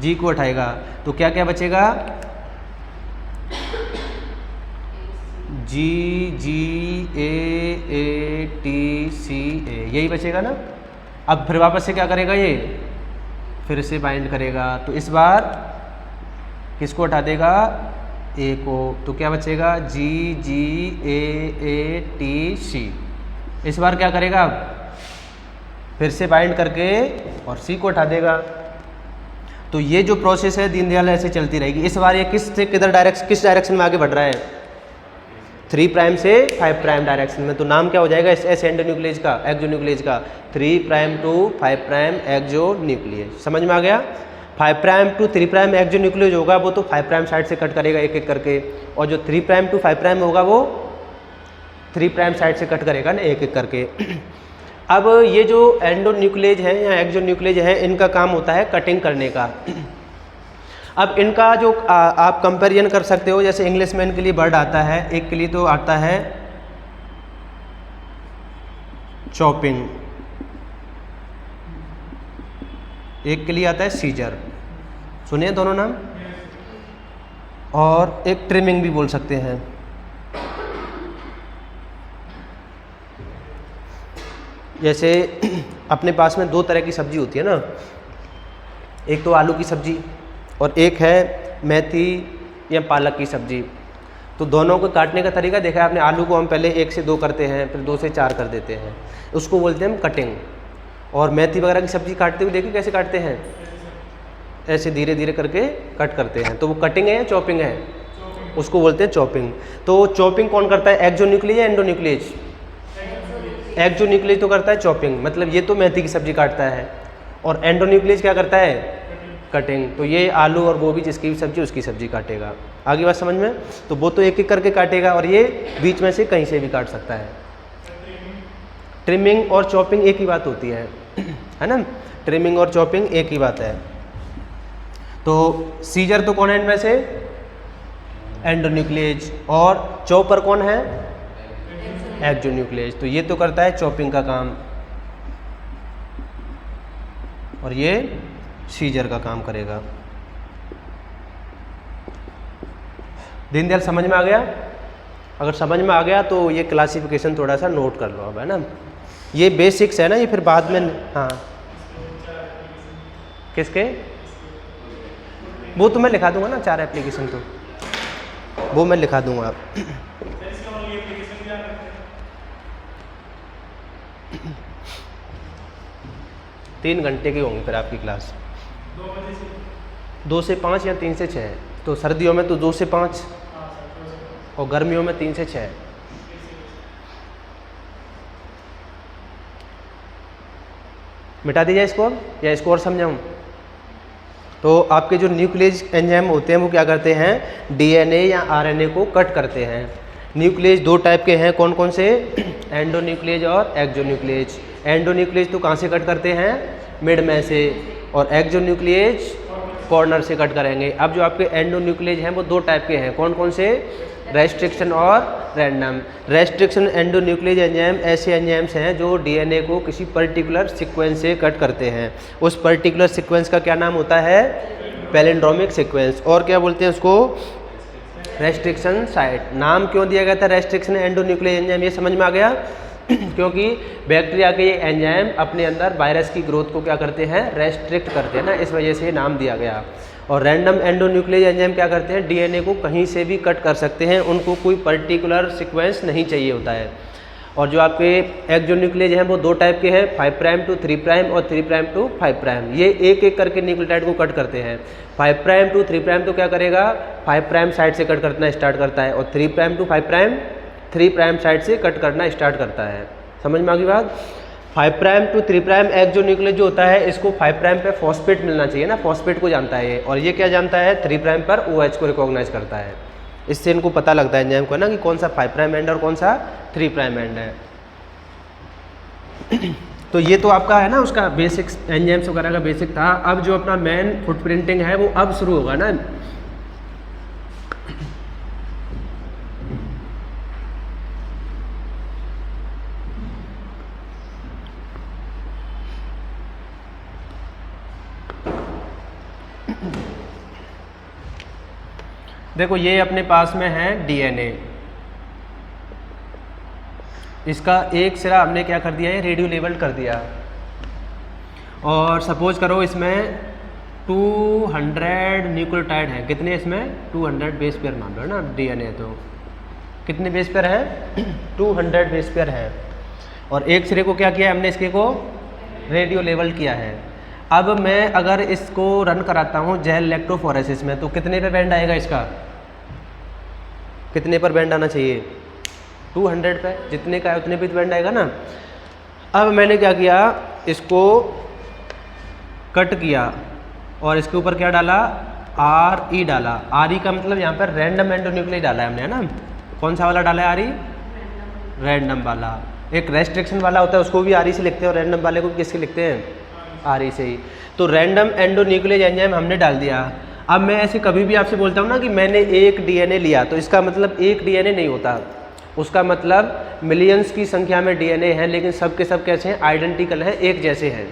G को उठाएगा। तो क्या क्या बचेगा? GGAATCA, यही बचेगा ना। अब फिर वापस से क्या करेगा ये? फिर से बाइंड करेगा। तो इस बार किसको हटा देगा? A को। तो क्या बचेगा? GGAATC। इस बार क्या करेगा? फिर से बाइंड करके और C को हटा देगा। तो ये जो प्रोसेस है दीनदयाल ऐसे चलती रहेगी। इस बार ये किस डायरेक्शन में आगे बढ़ रहा है? 3 प्राइम से 5 प्राइम डायरेक्शन में। तो नाम क्या हो जाएगा इस एंडोन्यूक्लियस का, एक्सोन्यूक्लियस का? 3 प्राइम टू 5 प्राइम एक्सोन्यूक्लियस। समझ में आ गया? 5 प्राइम टू 3 प्राइम एक्सोन्यूक्लियस होगा वो तो 5 प्राइम साइड से कट करेगा एक एक करके, और जो 3 प्राइम टू 5 प्राइम होगा वो 3 प्राइम साइड से कट करेगा ना एक एक करके। अब ये जो एंडोन्यूक्लियस है या एक्सोन्यूक्लियस है, इनका काम होता है कटिंग करने का। अब इनका जो आप कंपेरिजन कर सकते हो, जैसे इंग्लिश में इनके लिए वर्ड आता है, एक के लिए तो आता है चॉपिंग, एक के लिए आता है सीजर। सुनिए दोनों नाम। और एक ट्रिमिंग भी बोल सकते हैं। जैसे अपने पास में 2 तरह की सब्जी होती है ना, एक तो आलू की सब्जी और एक है मेथी या पालक की सब्जी। तो दोनों को काटने का तरीका देखा है आपने। आलू को हम पहले 1 से 2 करते हैं, फिर 2 से 4 कर देते हैं, उसको बोलते हैं हम कटिंग। और मेथी वगैरह की सब्जी काटते हुए देखिए कैसे काटते हैं, ऐसे धीरे धीरे करके कट करते हैं। तो वो कटिंग है या चॉपिंग है? उसको बोलते हैं चॉपिंग। तो चॉपिंग कौन करता है, एक्सोन्यूक्लियस या एंडोन्यूक्लियस? एक्सोन्यूक्लियस तो करता है चॉपिंग, मतलब ये तो मेथी की सब्जी काटता है। और एंडोन्यूक्लियस क्या करता है? कटिंग। तो ये आलू और गोभी जिसकी भी सब्जी उसकी सब्जी काटेगा। आगे बात समझ में? तो वो तो एक एक करके काटेगा और ये बीच में से कहीं से भी काट सकता है। ट्रिमिंग और चॉपिंग एक ही बात होती है ना? ट्रिमिंग और चॉपिंग एक ही बात है। तो सीजर तो कौन है इनमें से? एंडोन्यूक्लियस। और चॉपर कौन है? एक्सोन्यूक्लियस। तो ये तो करता है चॉपिंग का काम और ये सीजर का काम करेगा। दीनदयाल समझ में आ गया? अगर समझ में आ गया तो ये क्लासिफिकेशन थोड़ा सा नोट कर लो अब, है ना? ये बेसिक्स है ना, ये फिर बाद में। हाँ, किसके? वो तो मैं लिखा दूंगा ना, 4 एप्लीकेशन तो वो मैं लिखा दूंगा। 3 घंटे की होंगी फिर आपकी क्लास। 2 से 5 या 3 से 6। तो सर्दियों में तो 2 से 5 और गर्मियों में 3 से 6। मिटा दीजिए इसको या इसको और समझाऊँ? तो आपके जो न्यूक्लियस एंजाइम होते हैं वो क्या करते हैं? डीएनए या आरएनए को कट करते हैं। न्यूक्लियस 2 टाइप के हैं, कौन कौन से? एंडोन्यूक्लियस और एक्सोन्यूक्लियस। एंडोन्यूक्लियस तो कहाँ से कट करते हैं? मिड में से। और एक्सोन्यूक्लियस कॉर्नर से कट करेंगे। अब जो आपके एंडोन्यूक्लियस हैं वो 2 टाइप के हैं, कौन कौन से? रेस्ट्रिक्शन और रैंडम। रेस्ट्रिक्शन एंडोन्यूक्लियस एंजाइम ऐसे एंजाइम्स हैं जो डीएनए को किसी पर्टिकुलर सीक्वेंस से कट करते हैं। उस पर्टिकुलर सीक्वेंस का क्या नाम होता है? Palindromic sequence. और क्या बोलते हैं उसको? Restriction site. नाम क्यों दिया गया था रेस्ट्रिक्शन एंडोन्यूक्लियस एंजाइम? ये समझ में आ गया? क्योंकि बैक्टीरिया के ये एंजाइम अपने अंदर वायरस की ग्रोथ को क्या करते हैं? रेस्ट्रिक्ट करते हैं ना, इस वजह से नाम दिया गया। और रैंडम एंडोन्यूक्लियस एंजाइम क्या करते हैं? डीएनए को कहीं से भी कट कर सकते हैं, उनको कोई पर्टिकुलर सीक्वेंस नहीं चाहिए होता है। और जो आपके एक्सोन्यूक्लियस हैं वो 2 टाइप के हैं, 5 प्राइम टू 3 प्राइम और 3 प्राइम टू 5 प्राइम। ये एक एक करके न्यूक्लियोटाइड को कट करते हैं। 5 प्राइम टू 3 प्राइम तो क्या करेगा? 5 प्राइम साइड से कट करना स्टार्ट करता है, और 3 prime to 5 prime 3 prime side से कट करना स्टार्ट करता है। समझ में आ गई बात? 5 प्राइम टू 3 प्राइम एक्सोन्यूक्लियस जो होता है इसको 5 प्राइम पे फॉस्फेट मिलना चाहिए ना, फॉस्फेट को जानता है ये। और ये क्या जानता है? 3 प्राइम पर OH को रिकॉग्नाइज करता है। इससे इनको पता लगता है एंजाइम को ना कि कौन सा 5 प्राइम एंड और कौन सा 3 प्राइम एंड है। तो ये तो आपका है ना उसका बेसिक एंजाइम्स वगैरह का बेसिक था। अब जो अपना मेन फुटप्रिंटिंग है वो अब शुरू होगा ना। देखो ये अपने पास में है डीएनए, इसका एक सिरा हमने क्या कर दिया है, रेडियो लेबल कर दिया। और सपोज करो इसमें 200 न्यूक्लियोटाइड है, कितने इसमें 200 बेस पेयर मान लो ना, डीएनए तो कितने बेस पेयर है 200 बेस पेयर है। और एक सिरे को क्या किया है हमने, इसके को रेडियो लेबल किया है। अब मैं अगर इसको रन कराता हूँ जेल इलेक्ट्रोफोरेसिस में, तो कितने पे बैंड आएगा इसका, कितने पर बैंड आना चाहिए 200 पे, जितने का है उतने पे बैंड आएगा ना। अब मैंने क्या किया, इसको कट किया और इसके ऊपर क्या डाला, RE डाला। RE का मतलब यहाँ पर रैंडम एंडोन्यूक्लियाई डाला है हमने, है ना। कौन सा वाला डाला है RE, रैंडम वाला। एक रेस्ट्रिक्शन वाला होता है उसको भी RE से लिखते हैं और रैंडम वाले को भी किससे लिखते हैं, RE से ही। तो रैंडम एंडोन्यूक्लियाई एंजाइम हमने डाल दिया। अब मैं ऐसे कभी भी आपसे बोलता हूँ ना कि मैंने एक डीएनए लिया, तो इसका मतलब एक डीएनए नहीं होता, उसका मतलब मिलियंस की संख्या में डीएनए हैं, लेकिन सब के सब कैसे हैं, आइडेंटिकल हैं, एक जैसे हैं।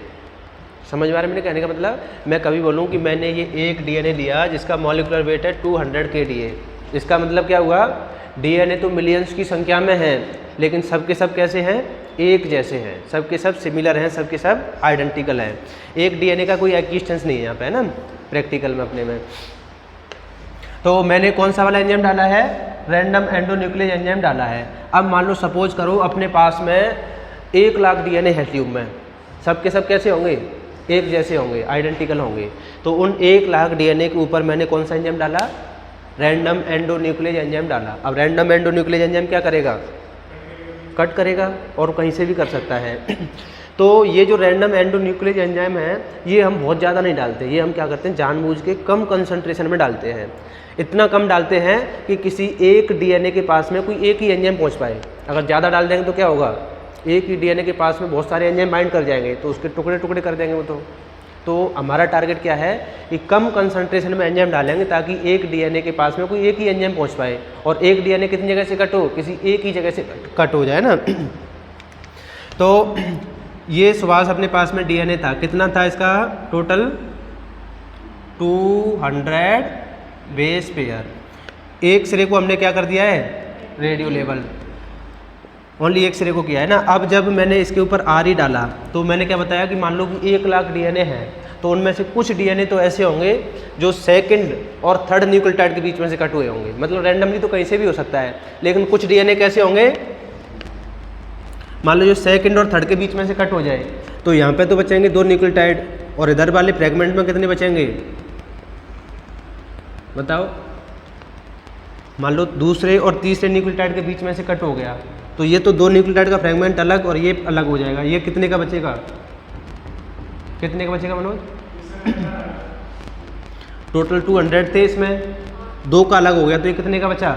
समझ में आ रहा है मेरे कहने का मतलब। मैं कभी बोलूँ कि मैंने ये एक डीएनए लिया जिसका मॉलिक्यूलर वेट है 200 kDa, इसका मतलब क्या हुआ, डीएनए तो मिलियंस की संख्या में है, लेकिन सब के सब कैसे हैं, एक जैसे हैं, सब के सब सिमिलर हैं, सब के सब आइडेंटिकल हैं। एक डीएनए का कोई एक्जिस्टेंस नहीं है यहाँ पे, है ना, प्रैक्टिकल में अपने में। तो मैंने कौन सा वाला एंजाइम डाला है, रैंडम एंडोन्यूक्लियाई एंजाइम डाला है। अब मान लो सपोज करो अपने पास में 1 लाख डीएनए है ट्यूब में, सब के सब कैसे होंगे, एक जैसे होंगे, आइडेंटिकल होंगे। तो उन 1 लाख डीएनए के ऊपर मैंने कौन सा एंजाइम डाला, रैंडम एंडोन्यूक्लियाई एंजाइम डाला। अब रैंडम एंडोन्यूक्लियाई एंजाइम क्या करेगा, कट करेगा और कहीं से भी कर सकता है। तो ये जो रैंडम एंडोन्यूक्लियाई एंजाइम है, ये हम बहुत ज़्यादा नहीं डालते, ये हम क्या करते हैं जानबूझ के कम कंसंट्रेशन में डालते हैं। इतना कम डालते हैं कि किसी एक डीएनए के पास में कोई एक ही एंजाइम पहुंच पाए। अगर ज़्यादा डाल देंगे तो क्या होगा, एक ही डीएनए के पास में बहुत सारे एंजाइम बाइंड कर जाएंगे, तो उसके टुकड़े टुकड़े कर देंगे वो। तो हमारा टारगेट क्या है कि कम कंसंट्रेशन में एंजाइम डालेंगे ताकि एक डीएनए के पास में कोई एक ही एंजाइम पहुंच पाए, और एक डीएनए कितनी जगह से कट हो, किसी एक ही जगह से कट हो जाए ना। तो ये सुभाष अपने पास में डीएनए था, कितना था इसका टोटल 200 बेस पेयर। एक सिरे को हमने क्या कर दिया है, रेडियो लेबल, ओनली एक सिरे को किया है ना। अब जब मैंने इसके ऊपर RE डाला तो मैंने क्या बताया कि मान लो कि 1 लाख डीएनए हैं, तो उनमें से कुछ डीएनए तो ऐसे होंगे जो सेकंड और थर्ड न्यूक्लियोटाइड के बीच में से कट हुए होंगे, मतलब रैंडमली तो कहीं से भी हो सकता है, लेकिन कुछ डीएनए कैसे होंगे, मान लो जो सेकंड और थर्ड के बीच में से कट हो जाए, तो यहाँ पे तो बचेंगे 2 न्यूक्लियोटाइड, और इधर वाले फ्रेगमेंट में कितने बचेंगे बताओ। मान लो दूसरे और तीसरे न्यूक्लियोटाइड के बीच में से कट हो गया, तो ये तो 2 न्यूक्लियोटाइड का फ्रेगमेंट अलग और ये अलग हो जाएगा। ये कितने का बचेगा, कितने का बचेगा मनोज, टोटल 200 थे, इसमें 2 का अलग हो गया, तो ये कितने का बचा,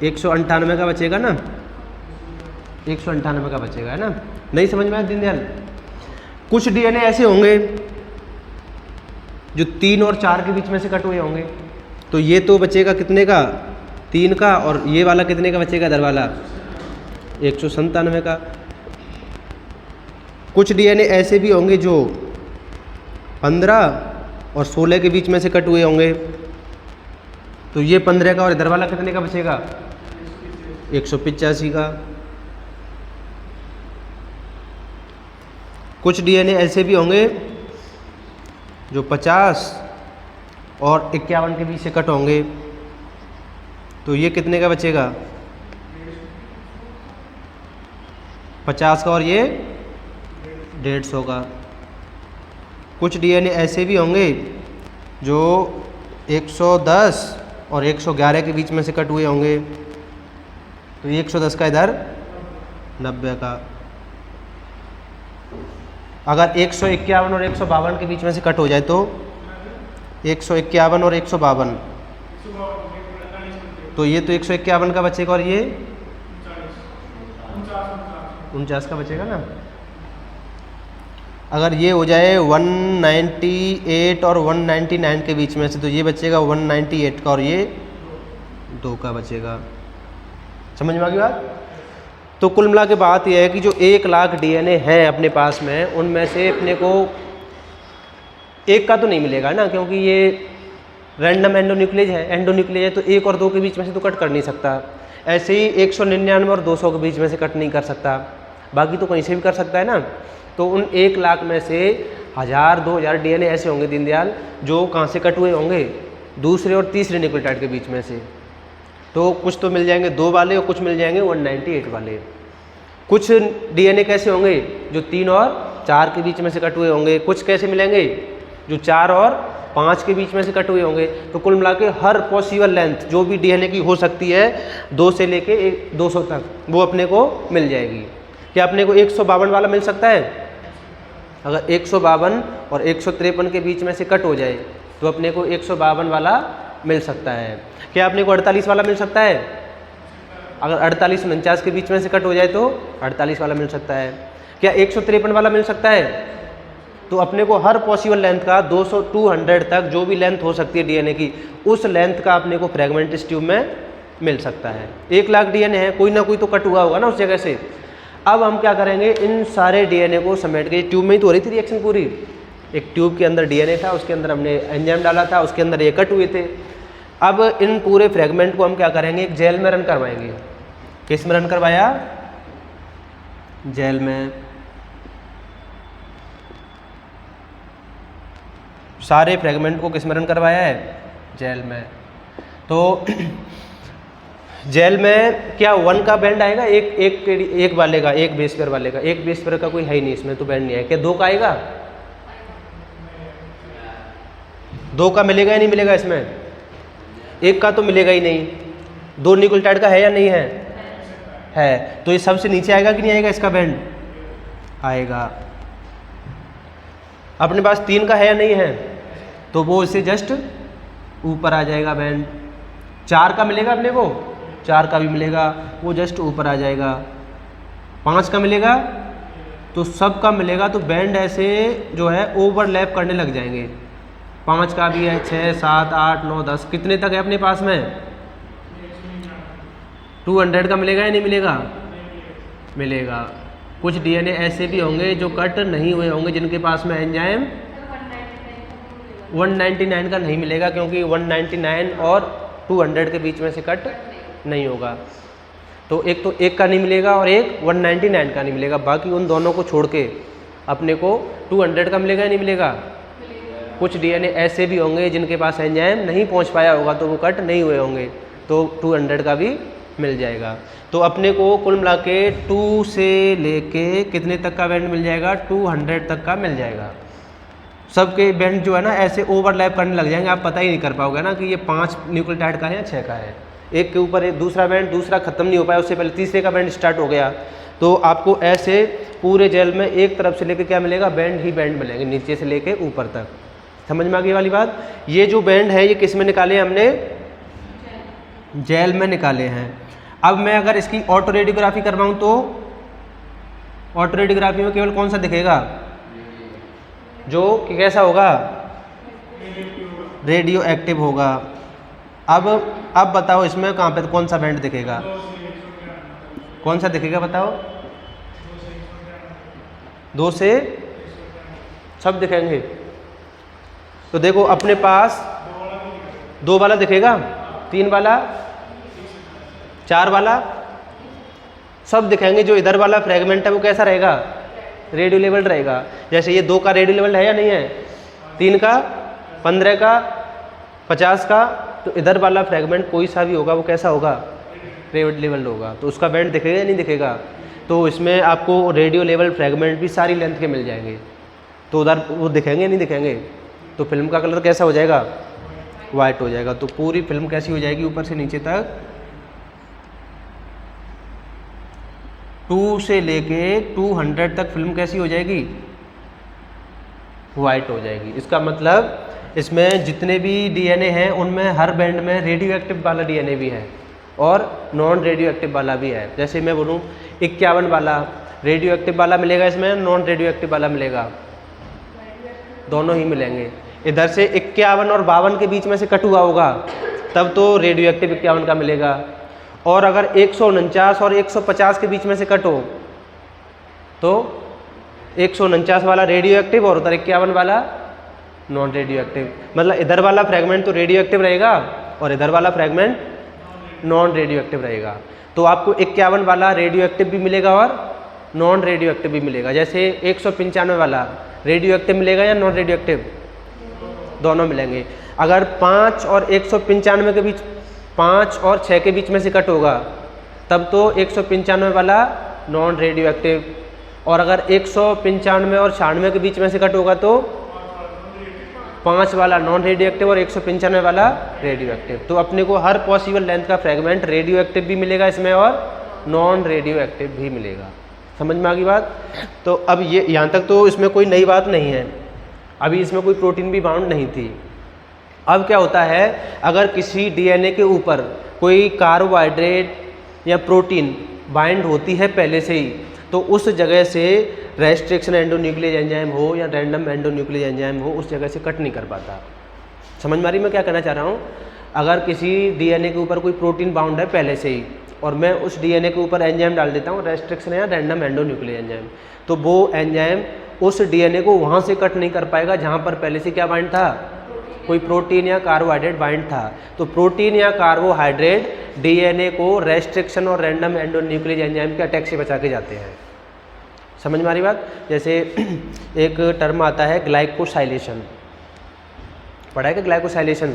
198 का बचेगा ना, 198 का बचेगा, है ना। नहीं समझ में आया दीनदयाल। कुछ डीएनए ऐसे होंगे जो 3 और 4 के बीच में से कट हुए होंगे, तो ये तो बचेगा कितने का, 3 का, और ये वाला कितने का बचेगा, इधर वाला 197 का। कुछ डीएनए ऐसे भी होंगे जो 15 और 16 के बीच में से कट हुए होंगे, तो ये 15 का, और इधर वाला कितने का बचेगा, 185 का। कुछ डीएनए ऐसे भी होंगे जो 50 और 51 के बीच से कट होंगे, तो ये कितने का बचेगा, 50 का, और ये 150 का। कुछ डीएनए ऐसे भी होंगे जो 110 और 111 के बीच में से कट हुए होंगे, तो ये 110 का, इधर 90 का। अगर 151 और 152 के बीच में से कट हो जाए तो 151 और 152, तो ये तो 151 का बचेगा, और ये 49 का बचेगा ना। अगर ये हो जाए 198 और 199 के बीच में से, तो ये बचेगा 198 का और ये 2 का बचेगा। समझ में आ गई बात? तो कुल मिला के बात यह है कि जो 1 लाख डीएनए है अपने पास में, उनमें से अपने को एक का तो नहीं मिलेगा ना, क्योंकि ये रैंडम एंडोन्यूक्लियस है, तो 1 और 2 के बीच में से तो कट कर नहीं सकता। ऐसे ही 199 और 200 के बीच में से कट नहीं कर सकता, बाकी तो कहीं से भी कर सकता है ना। तो उन 1 लाख में से 1000-2000 डीएनए ऐसे होंगे दीनदयाल, जो कहाँ से कट हुए होंगे, दूसरे और तीसरे न्यूक्लियोटाइड के बीच में से। तो कुछ तो मिल जाएंगे 2 वाले और कुछ मिल जाएंगे 198 वाले। कुछ डीएनए कैसे होंगे जो 3 और 4 के बीच में से कट हुए होंगे, कुछ कैसे मिलेंगे जो 4 और 5 के बीच में से कट हुए होंगे। तो कुल मिला के हर पॉसिबल लेंथ जो भी डीएनए की हो सकती है 2 से लेके 200 तक, वो अपने को मिल जाएगी। क्या अपने को 152 वाला मिल सकता है? अगर 152 और 153 के बीच में से कट हो जाए तो अपने को 152 वाला मिल सकता है। क्या अपने को 48 वाला मिल सकता है? अगर 48 और 49 के बीच में से कट हो जाए तो 48 वाला मिल सकता है। क्या 153 वाला मिल सकता है? तो अपने को हर पॉसिबल लेंथ का 200-200 तक जो भी लेंथ हो सकती है डीएनए की, उस लेंथ का अपने को फ्रेगमेंट इस ट्यूब में मिल सकता है। 1 लाख डीएनए है, कोई ना कोई तो कट हुआ होगा ना उस जगह से। अब हम क्या करेंगे, इन सारे डीएनए को समेट के, ट्यूब में ही तो हो रही थी रिएक्शन पूरी, एक ट्यूब के अंदर डीएनए था, उसके अंदर हमने एंजाइम डाला था, उसके अंदर ये कट हुए थे। अब इन पूरे फ्रेगमेंट को हम क्या करेंगे, एक जेल में रन करवाएंगे। किस में रन करवाया? जेल में। सारे फ्रेगमेंट को किस में रन करवाया है? जेल में। तो जेल में क्या 1 का बैंड आएगा, एक वाले का, एक बेस पेयर वाले का, एक बेस पेयर का कोई है ही नहीं इसमें, तो बैंड नहीं आएगा। क्या 2 का आएगा? 2 का मिलेगा या नहीं मिलेगा इसमें? 1 का तो मिलेगा ही नहीं। 2 न्यूक्लियोटाइड का है या नहीं है? है। तो ये सबसे नीचे आएगा कि नहीं आएगा इसका बैंड? आएगा। अपने पास 3 का है या नहीं है? तो वो इससे जस्ट ऊपर आ जाएगा बैंड। 4 का मिलेगा अपने को? 4 का भी मिलेगा, वो जस्ट ऊपर आ जाएगा। 5 का मिलेगा, तो सब का मिलेगा, तो बैंड ऐसे जो है ओवरलैप करने लग जाएंगे। 5 का भी है, 6, 7, 8, 9, 10, कितने तक है अपने पास में? 200 का मिलेगा या नहीं मिलेगा? मिलेगा। कुछ डीएनए ऐसे भी होंगे जो कट नहीं हुए होंगे, जिनके पास में एंजाइम 199 का नहीं मिलेगा, क्योंकि 199 और 200 के बीच में से कट नहीं होगा। तो एक तो 1 का नहीं मिलेगा और एक 199 का नहीं मिलेगा, बाकी उन दोनों को छोड़ के अपने को 200 का मिलेगा या नहीं मिलेगा? कुछ डीएनए ऐसे भी होंगे जिनके पास एंजाइम नहीं पहुंच पाया होगा, तो वो कट नहीं हुए होंगे, तो 200 का भी मिल जाएगा। तो अपने को कुल मिला के 2 से लेके कितने तक का बैंड मिल जाएगा? 200 तक का मिल जाएगा। सबके बैंड जो है ना ऐसे ओवरलैप करने लग जाएंगे, आप पता ही नहीं कर पाओगे ना कि ये 5 न्यूक्लियोटाइड का है या 6 का है। एक के ऊपर एक दूसरा बैंड, दूसरा खत्म नहीं हो पाया, उससे पहले तीसरे का बैंड स्टार्ट हो गया। तो आपको ऐसे पूरे जेल में एक तरफ से लेके क्या मिलेगा? बैंड ही बैंड मिलेंगे, नीचे से लेके ऊपर तक। समझ में आ गई वाली बात? ये जो बैंड है ये किस में निकाले हमने? जेल में निकाले हैं। अब मैं अगर इसकी ऑटो रेडियोग्राफी करवाऊँ तो ऑटो रेडियोग्राफी में केवल कौन सा दिखेगा? जो कि कैसा होगा? रेडियो एक्टिव होगा। अब बताओ इसमें कहाँ पे कौन सा बैंड दिखेगा? कौन सा दिखेगा बताओ? 2 से सब दिखेंगे। तो देखो अपने पास 2 वाला दिखेगा, 3 वाला, 4 वाला, सब दिखेंगे। जो इधर वाला फ्रेगमेंट है वो कैसा रहेगा? रेडियो लेवल रहेगा। जैसे ये 2 का रेडियो लेवल है या नहीं है? 3 का, 15 का, 50 का, तो इधर वाला फ्रेगमेंट कोई सा भी होगा वो कैसा होगा? रेडियो लेवल होगा। तो उसका बैंड दिखेगा या नहीं दिखेगा? तो इसमें आपको रेडियो लेवल फ्रेगमेंट भी सारी लेंथ के मिल जाएंगे। तो उधर वो दिखेंगे या नहीं दिखेंगे? तो फिल्म का कलर कैसा हो जाएगा? वाइट हो जाएगा। तो पूरी फिल्म कैसी हो जाएगी? ऊपर से नीचे तक 2 से लेके 200 तक फिल्म कैसी हो जाएगी? वाइट हो जाएगी। इसका मतलब इसमें जितने भी डीएनए हैं उनमें हर बैंड में रेडियो एक्टिव वाला डीएनए भी है और नॉन रेडियो एक्टिव वाला भी है। जैसे मैं बोलूँ 51 वाला रेडियो एक्टिव वाला मिलेगा, इसमें नॉन रेडियो एक्टिव वाला मिलेगा। दोनों ही मिलेंगे। इधर से 51 और 52 के बीच में से कट हुआ होगा तब तो रेडियो एक्टिव 51 का मिलेगा। और अगर 149 और 150 के बीच में से कट हो तो 149 वाला रेडियो एक्टिव और उधर 51 वाला नॉन रेडियो एक्टिव। मतलब इधर वाला फ्रेगमेंट तो रेडियो एक्टिव रहेगा और इधर वाला फ्रेगमेंट नॉन रेडियो एक्टिव रहेगा। तो आपको 51 वाला रेडियो एक्टिव भी मिलेगा और नॉन रेडियो एक्टिव भी मिलेगा। जैसे 195 वाला रेडियो एक्टिव मिलेगा या नॉन रेडियो एक्टिव, दोनों मिलेंगे। अगर 5 और 195 के बीच, 5 और 6 के बीच में से कट होगा तब तो 195 वाला नॉन रेडियो एक्टिव, और अगर 195 और 96 के बीच में से कट होगा तो 5 वाला नॉन रेडियो एक्टिव और 195 वाला रेडियो एक्टिव। तो अपने को हर पॉसिबल लेंथ का फ्रेगमेंट रेडियो एक्टिव भी मिलेगा इसमें और नॉन रेडियो एक्टिव भी मिलेगा। समझ में आ गई बात? तो अब ये यहाँ तक तो इसमें कोई नई बात नहीं है, अभी इसमें कोई प्रोटीन भी बाउंड नहीं थी। अब क्या होता है, अगर किसी डीएनए के ऊपर कोई कार्बोहाइड्रेट या प्रोटीन बाइंड होती है पहले से ही, तो उस जगह से रेस्ट्रिक्शन एंडोन्यूक्लियस एंजाइम हो या रैंडम एंडोन्यूक्लियस एंजाइम हो, उस जगह से कट नहीं कर पाता। समझ में आ रही मैं क्या कहना चाह रहा हूँ? अगर किसी डीएनए के ऊपर कोई प्रोटीन बाउंड है पहले से ही और मैं उस डीएनए के ऊपर एंजाइम डाल देता हूँ रेस्ट्रिक्शन या रैंडम एंडोन्यूक्लियस एंजाइम, तो वो एंजाइम उस डीएनए को वहाँ से कट नहीं कर पाएगा जहाँ पर पहले से क्या बाइंड था, कोई प्रोटीन या कार्बोहाइड्रेट बाइंड था। तो प्रोटीन या कार्बोहाइड्रेट डीएनए को रेस्ट्रिक्शन और रैंडम एंडोन्यूक्लियस एंजाइम के अटैक से बचा के जाते हैं। समझ में आ रही बात? जैसे एक टर्म आता है ग्लाइकोसाइलेशन, पढ़ा है कि ग्लाइकोसाइलेशन?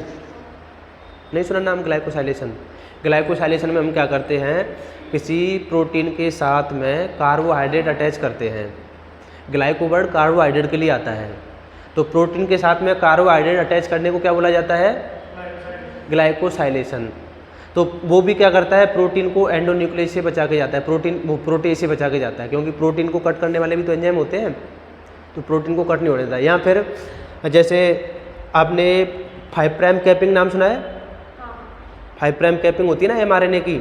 नहीं सुना नाम ग्लाइकोसाइलेशन? ग्लाइकोसाइलेशन में हम क्या करते हैं, किसी प्रोटीन के साथ में कार्बोहाइड्रेट अटैच करते हैं। ग्लाइको वर्ड कार्बोहाइड्रेट के लिए आता है, तो प्रोटीन के साथ में कार्बोहाइड्रेट अटैच करने को क्या बोला जाता है, ग्लाइकोसाइलेशन। तो वो भी क्या करता है, प्रोटीन को एंडोन्यूक्लियस से बचा के जाता है, प्रोटीन से बचा के जाता है, क्योंकि प्रोटीन को कट करने वाले भी तो एंजाइम होते हैं, तो प्रोटीन को कट नहीं होने देता। या फिर जैसे आपने 5 प्राइम कैपिंग नाम सुना है? 5 प्राइम कैपिंग होती है ना mRNA की,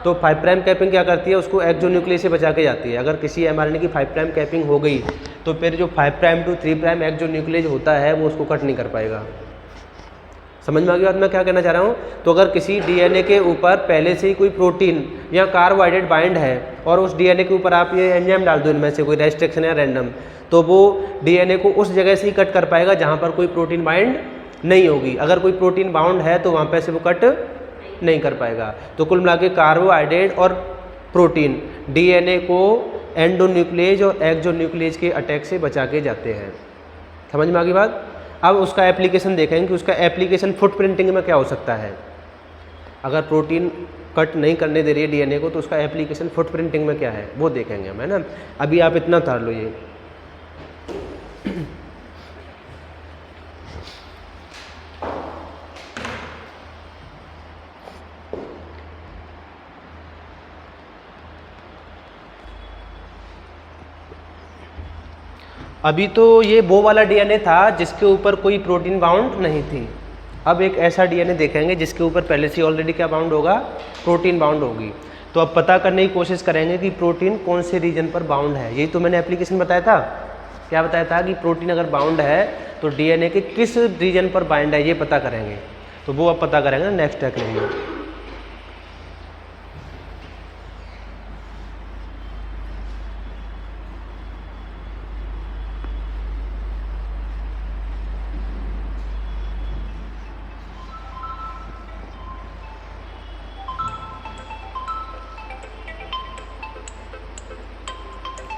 तो 5 प्राइम कैपिंग क्या करती है, उसको एक्सोन्यूक्लियस से बचा के जाती है। अगर किसी mRNA की 5 प्राइम कैपिंग हो गई तो फिर जो 5 प्राइम टू 3 प्राइम एक्सोन्यूक्लियस होता है वो उसको कट नहीं कर पाएगा। समझ में आ गई बात मैं क्या कहना चाह रहा हूँ? तो अगर किसी डीएनए के ऊपर पहले से ही कोई प्रोटीन या कार्बोहाइड्रेट बाइंड है और उस डीएनए के ऊपर आप ये एंजाइम डाल दो इनमें से कोई रेस्ट्रिक्शन या रैंडम, तो वो डीएनए को उस जगह से ही कट कर पाएगा जहाँ पर कोई प्रोटीन बाइंड नहीं होगी। अगर कोई प्रोटीन बाउंड है तो वहाँ पे से वो कट नहीं कर पाएगा। तो कुल मिला के कार्बोहाइड्रेट और प्रोटीन डीएनए को एंडोन्यूक्लियस और एक्सोन्यूक्लियस के अटैक से बचा के जाते हैं। समझ में आ गई बात? अब उसका एप्लीकेशन देखेंगे कि उसका एप्लीकेशन फुटप्रिंटिंग में क्या हो सकता है। अगर प्रोटीन कट नहीं करने दे रही है डीएनए को तो उसका एप्लीकेशन फुटप्रिंटिंग में क्या है वो देखेंगे हम, है ना। अभी आप इतना उतार लो ये। अभी तो ये वो वाला डीएनए था जिसके ऊपर कोई प्रोटीन बाउंड नहीं थी। अब एक ऐसा डीएनए देखेंगे जिसके ऊपर पहले से ऑलरेडी क्या बाउंड होगा, प्रोटीन बाउंड होगी। तो अब पता करने की कोशिश करेंगे कि प्रोटीन कौन से रीजन पर बाउंड है। यही तो मैंने एप्लीकेशन बताया था। क्या बताया था कि प्रोटीन अगर बाउंड है तो डीएनए के किस रीजन पर बाइंड है ये पता करेंगे। तो वो अब पता करेंगे नेक्स्ट टैक में।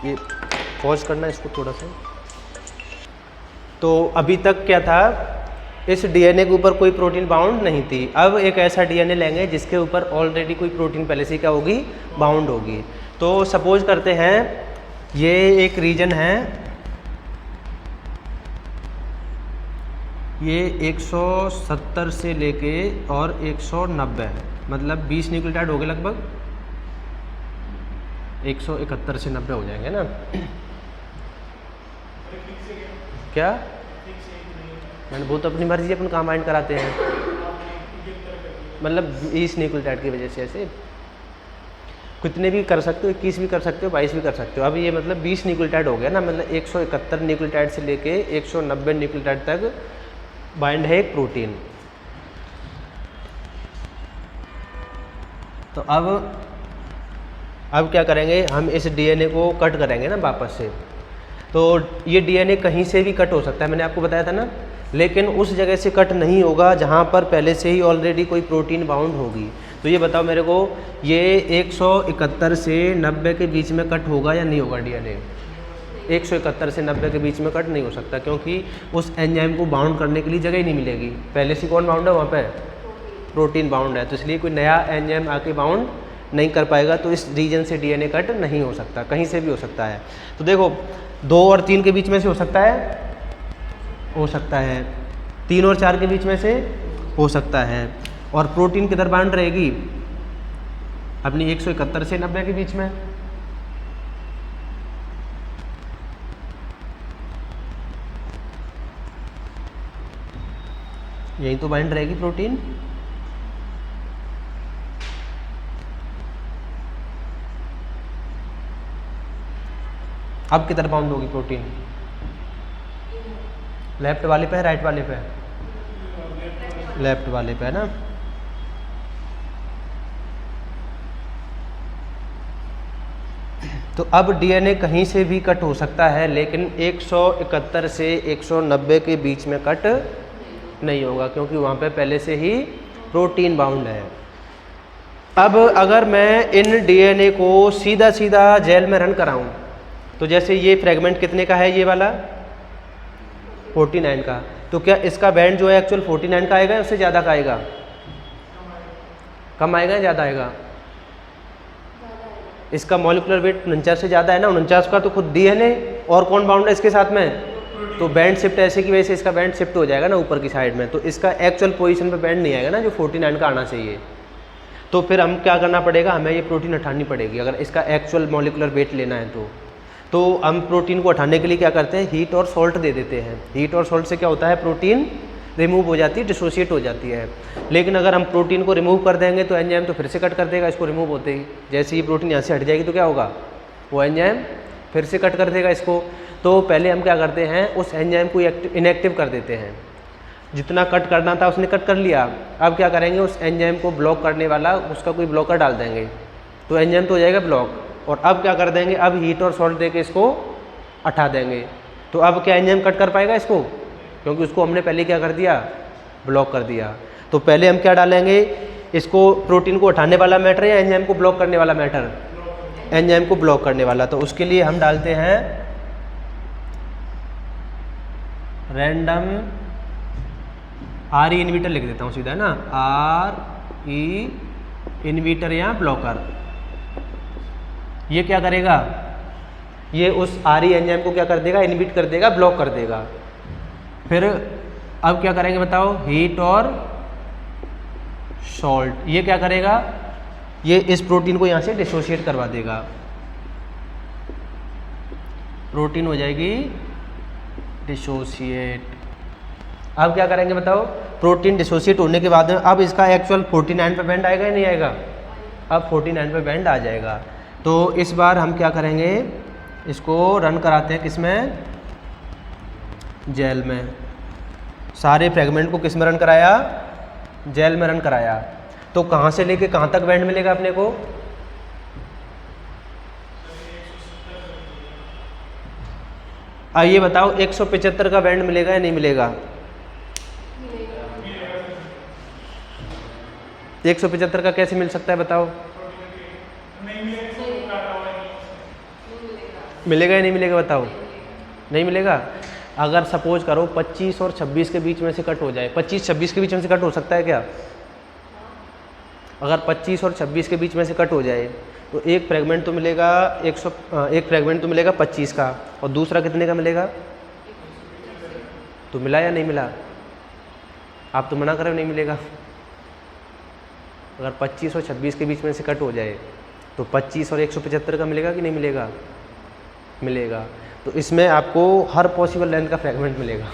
ये पॉज करना इसको थोड़ा सा। तो अभी तक क्या था, इस डीएनए के ऊपर कोई प्रोटीन बाउंड नहीं थी। अब एक ऐसा डीएनए लेंगे जिसके ऊपर ऑलरेडी कोई प्रोटीन पहले से क्या होगी, बाउंड होगी। तो सपोज करते हैं ये एक रीजन है, ये 170 से लेके और 190 मतलब 20 न्यूक्लियोटाइड हो गए लगभग। 171 से 90 हो जाएंगे ना। क्या मैंने वो तो अपनी मर्जी अपन कंबाइन कराते हैं, मतलब 20 न्यूक्लियोटाइड की वजह से ऐसे। कितने भी कर सकते हो, 21 भी कर सकते हो, 22 भी कर सकते हो। अब ये मतलब 20 न्यूक्लियोटाइड हो गया ना, मतलब 171 न्यूक्लियोटाइड से लेके 190 न्यूक्लियोटाइड तक बाइंड है एक प्रोटीन। तो अब क्या करेंगे, हम इस डीएनए को कट करेंगे ना वापस से। तो ये डीएनए कहीं से भी कट हो सकता है, मैंने आपको बताया था ना, लेकिन उस जगह से कट नहीं होगा जहाँ पर पहले से ही ऑलरेडी कोई प्रोटीन बाउंड होगी। तो ये बताओ मेरे को, ये 171 से 90 के बीच में कट होगा या नहीं होगा डीएनए? 171 से 90 के बीच में कट नहीं हो सकता, क्योंकि उस एंजाइम को बाउंड करने के लिए जगह ही नहीं मिलेगी। पहले से कौन बाउंड है वहाँ पे? प्रोटीन बाउंड है, तो इसलिए कोई नया एंजाइम आके बाउंड नहीं कर पाएगा। तो इस रीजन से डीएनए कट नहीं हो सकता, कहीं से भी हो सकता है। तो देखो 2 और 3 के बीच में से हो सकता है, हो सकता है 3 और 4 के बीच में से हो सकता है। और प्रोटीन किधर बाउंड रहेगी? अपनी 171 से 90 के बीच में। यही तो बाइंड रहेगी प्रोटीन। अब किधर बाउंड होगी प्रोटीन? लेफ्ट वाले पे है, राइट वाले पे? लेफ्ट वाले पे है ना। तो अब डीएनए कहीं से भी कट हो सकता है, लेकिन 171 से 190 के बीच में कट नहीं होगा, क्योंकि वहाँ पे पहले से ही प्रोटीन बाउंड है। अब अगर मैं इन डीएनए को सीधा सीधा जेल में रन कराऊं, तो जैसे ये फ्रेगमेंट कितने का है, ये वाला 49 का, तो क्या इसका बैंड जो है एक्चुअल 49 का आएगा या उससे ज़्यादा का आएगा? कम आएगा या ज़्यादा आएगा? इसका मॉलिक्यूलर वेट 49 से ज़्यादा है ना। 49 का तो खुद डीएनए और कौन बाउंड है इसके साथ में? तो बैंड शिफ्ट ऐसे की वजह से इसका बैंड शिफ्ट हो जाएगा ना ऊपर की साइड में, तो इसका एक्चुअल पोजीशन पे बैंड नहीं आएगा ना जो 49 का आना चाहिए। तो फिर हम क्या करना पड़ेगा, हमें ये प्रोटीन हटानी पड़ेगी अगर इसका एक्चुअल मॉलिक्यूलर वेट लेना है। तो हम प्रोटीन को हटाने के लिए क्या करते हैं, हीट और सॉल्ट दे देते हैं। हीट और सॉल्ट से क्या होता है, प्रोटीन रिमूव हो जाती है, डिसोशिएट हो जाती है। लेकिन अगर हम प्रोटीन को रिमूव कर देंगे तो एंजाइम तो फिर से कट कर देगा इसको रिमूव होते ही। जैसे ही प्रोटीन यहाँ से हट जाएगी तो क्या होगा, वो एंजाइम फिर से कट कर देगा इसको। तो पहले हम क्या करते हैं, उस एंजाइम को इनएक्टिव कर देते हैं। जितना कट करना था उसने कट कर लिया, अब क्या करेंगे, उस एंजाइम को ब्लॉक करने वाला उसका कोई ब्लॉकर डाल देंगे, तो एंजाइम तो हो जाएगा ब्लॉक। और अब क्या कर देंगे, अब हीट और सॉल्ट देके इसको हटा देंगे। तो अब क्या एंजाइम कट कर पाएगा इसको, क्योंकि उसको हमने पहले क्या कर दिया, ब्लॉक कर दिया। तो पहले हम क्या डालेंगे, इसको प्रोटीन को हटाने वाला मैटर या एंजाइम को ब्लॉक करने वाला मैटर? एंजाइम को ब्लॉक करने वाला। तो उसके लिए हम डालते हैं रैंडम RE इनहिबिटर, लिख देता हूँ सीधा ना, RE इनहिबिटर या ब्लॉकर। ये क्या करेगा, ये उस RE एंजाइम को क्या कर देगा, इनहिबिट कर देगा, ब्लॉक कर देगा। फिर अब क्या करेंगे बताओ, हीट और सॉल्ट, ये क्या करेगा, ये इस प्रोटीन को यहाँ से डिसोशिएट करवा देगा। प्रोटीन हो जाएगी डिसोशिएट। अब क्या करेंगे बताओ, प्रोटीन डिसोशिएट होने के बाद में अब इसका एक्चुअल 49 पे बैंड आएगा या नहीं आएगा? अब 49 पे बैंड आ जाएगा। तो इस बार हम क्या करेंगे, इसको रन कराते हैं किसमें, जेल में। सारे फ्रेगमेंट को किस में रन कराया, जेल में रन कराया। तो कहाँ से लेके कहाँ तक बैंड मिलेगा अपने को, अब ये बताओ 175 का बैंड मिलेगा या नहीं मिलेगा? 175 का कैसे मिल सकता है बताओ? मिलेगा या नहीं मिलेगा बताओ? नहीं मिलेगा। अगर सपोज करो 25 और 26 के बीच में से कट हो जाए, 25-26 के बीच में से कट हो सकता है क्या? अगर 25 और 26 के बीच में से कट हो जाए तो एक फ्रेगमेंट तो मिलेगा एक फ्रेगमेंट तो मिलेगा 25 का, और दूसरा कितने का मिलेगा? तो मिला या नहीं मिला? आप तो मना कर रहे हो नहीं मिलेगा। अगर 25 और 26 के बीच में से कट हो जाए तो 25 और 175 का मिलेगा कि नहीं मिलेगा? मिलेगा। तो इसमें आपको हर पॉसिबल लेंथ का फ्रेगमेंट मिलेगा।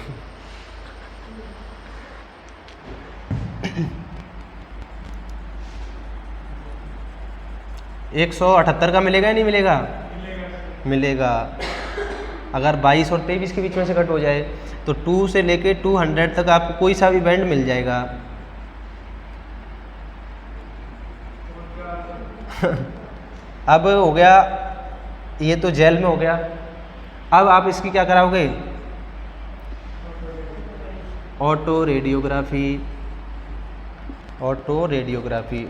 178 का मिलेगा या नहीं मिलेगा? मिलेगा। अगर 22 और 23 के बीच में से कट हो जाए तो 2 से लेके 200 तक आपको कोई सा भी बैंड मिल जाएगा। अब हो गया, ये तो जेल में हो गया। अब आप इसकी क्या कराओगे? Auto radiography. Auto radiography.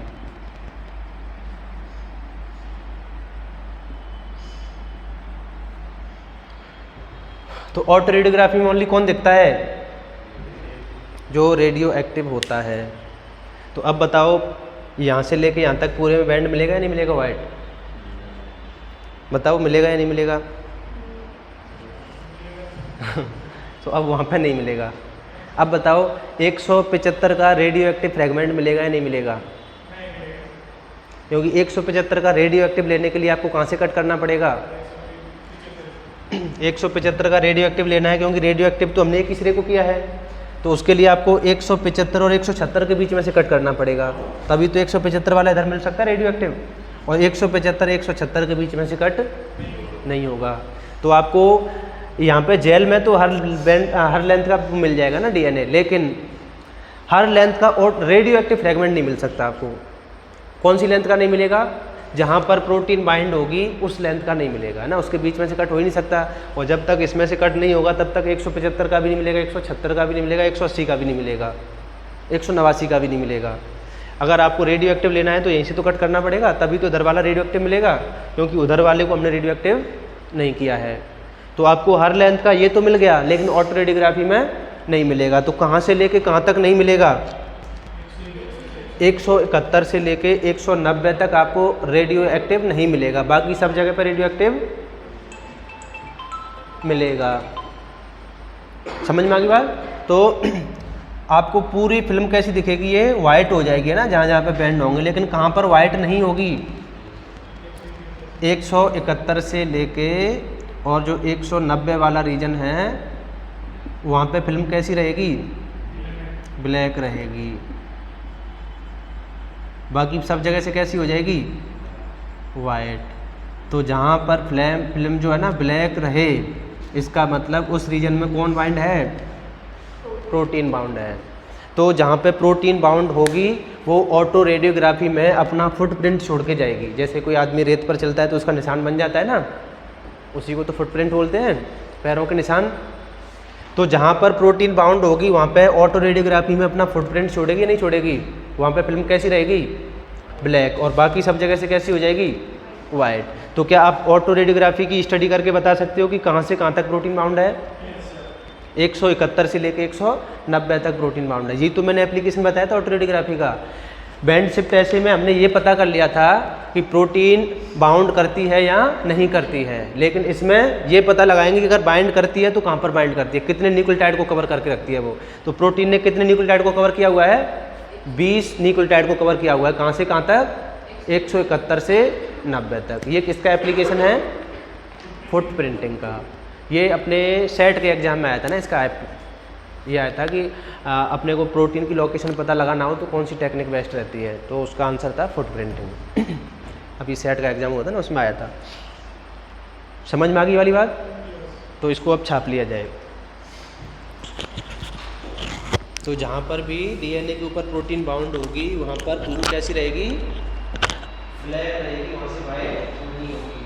तो ऑटो रेडियोग्राफी में ओनली कौन दिखता है? जो रेडियो एक्टिव होता है। तो अब बताओ, यहाँ से लेके यहाँ तक पूरे में बैंड मिलेगा या नहीं मिलेगा वाइट? बताओ मिलेगा या नहीं मिलेगा? तो अब वहाँ पे नहीं मिलेगा। अब बताओ 175 का रेडियो एक्टिव फ्रेगमेंट मिलेगा या नहीं मिलेगा? क्योंकि 175 का रेडियो एक्टिव लेने के लिए आपको कहाँ से कट करना पड़ेगा? 175 का रेडियो एक्टिव लेना है, क्योंकि रेडियो एक्टिव तो हमने एक ही सिरे को किया है, तो उसके लिए आपको 175 और 176 के बीच में से कट करना पड़ेगा, तभी तो 175 वाला इधर मिल सकता है रेडियो एक्टिव, और 175 176 के बीच में से कट नहीं होगा। तो आपको यहाँ पे जेल में तो हर लेंथ का मिल जाएगा ना डीएनए, लेकिन हर लेंथ का और रेडियो एक्टिव फ्रेगमेंट नहीं मिल सकता आपको। कौन सी लेंथ का नहीं मिलेगा? जहाँ पर प्रोटीन बाइंड होगी उस लेंथ का नहीं मिलेगा ना, उसके बीच में से कट हो ही नहीं सकता। और जब तक इसमें से कट नहीं होगा तब तक 175 का भी नहीं मिलेगा, 176 का भी नहीं मिलेगा, 180 का भी नहीं मिलेगा, 189 का भी नहीं मिलेगा। अगर आपको रेडियो एक्टिव लेना है तो यहीं से तो कट करना पड़ेगा, तभी तो इधर वाला रेडियो एक्टिव मिलेगा, क्योंकि उधर वाले को हमने रेडियो एक्टिव नहीं किया है। तो आपको हर लेंथ का ये तो मिल गया, लेकिन ऑटो रेडियोग्राफी में नहीं मिलेगा। तो कहाँ से लेके कहाँ तक नहीं मिलेगा? 171 से लेके 190 तक आपको रेडियो एक्टिव नहीं मिलेगा, बाकी सब जगह पर रेडियो एक्टिव मिलेगा। समझ में आ गई बात? तो आपको पूरी फिल्म कैसी दिखेगी? ये वाइट हो जाएगी ना जहाँ जहाँ पे बैंड होंगे, लेकिन कहाँ पर वाइट नहीं होगी? 171 से लेके और जो 190 वाला रीजन है वहाँ पे फिल्म कैसी रहेगी? ब्लैक रहेगी। बाकी सब जगह से कैसी हो जाएगी? वाइट। तो जहाँ पर फिल्म जो है ना ब्लैक रहे, इसका मतलब उस रीजन में कौन बाउंड है? प्रोटीन बाउंड है। तो जहाँ पे प्रोटीन बाउंड होगी वो ऑटो रेडियोग्राफी में अपना फुटप्रिंट छोड़ के जाएगी। जैसे कोई आदमी रेत पर चलता है तो उसका निशान बन जाता है ना, उसी को तो फुटप्रिंट बोलते हैं, पैरों के निशान। तो जहाँ पर प्रोटीन बाउंड होगी वहाँ पे ऑटो रेडियोग्राफी में अपना फुटप्रिंट छोड़ेगी नहीं छोड़ेगी? वहाँ पे फिल्म कैसी रहेगी? ब्लैक। और बाकी सब जगह से कैसी हो जाएगी? वाइट। तो क्या आप ऑटो रेडियोग्राफी की स्टडी करके बता सकते हो कि कहाँ से कहाँ तक प्रोटीन बाउंड है? 171 से लेके 190 तक प्रोटीन बाउंड है। ये तो मैंने एप्लीकेशन बताया था ऑटो रेडियोग्राफी का। बैंड शिफ्ट ऐसे में हमने ये पता कर लिया था कि प्रोटीन बाउंड करती है या नहीं करती है, लेकिन इसमें ये पता लगाएंगे कि अगर बाइंड करती है तो कहाँ पर बाइंड करती है, कितने न्यूक्लियोटाइड को कवर करके रखती है वो। तो प्रोटीन ने कितने न्यूक्लियोटाइड को कवर किया हुआ है? 20 न्यूक्लियोटाइड को कवर किया हुआ है। कहाँ से कहाँ तक? 171 से 90 तक। ये किसका एप्लीकेशन है? फुटप्रिंटिंग का। ये अपने सेट के एग्जाम में आया था ना, इसका ये आया था कि अपने को प्रोटीन की लोकेशन पता लगाना हो तो कौन सी टेक्निक बेस्ट रहती है, तो उसका आंसर था फुटप्रिंटिंग। अभी सेट का एग्जाम हुआ था ना, उसमें आया था। समझ में आ गई वाली बात? तो इसको अब छाप लिया जाए। तो जहाँ पर भी डीएनए के ऊपर प्रोटीन बाउंड होगी वहाँ पर फिल्म कैसी रहेगी? ब्लैक रहेगी, वहाँ से वाइट नहीं होगी।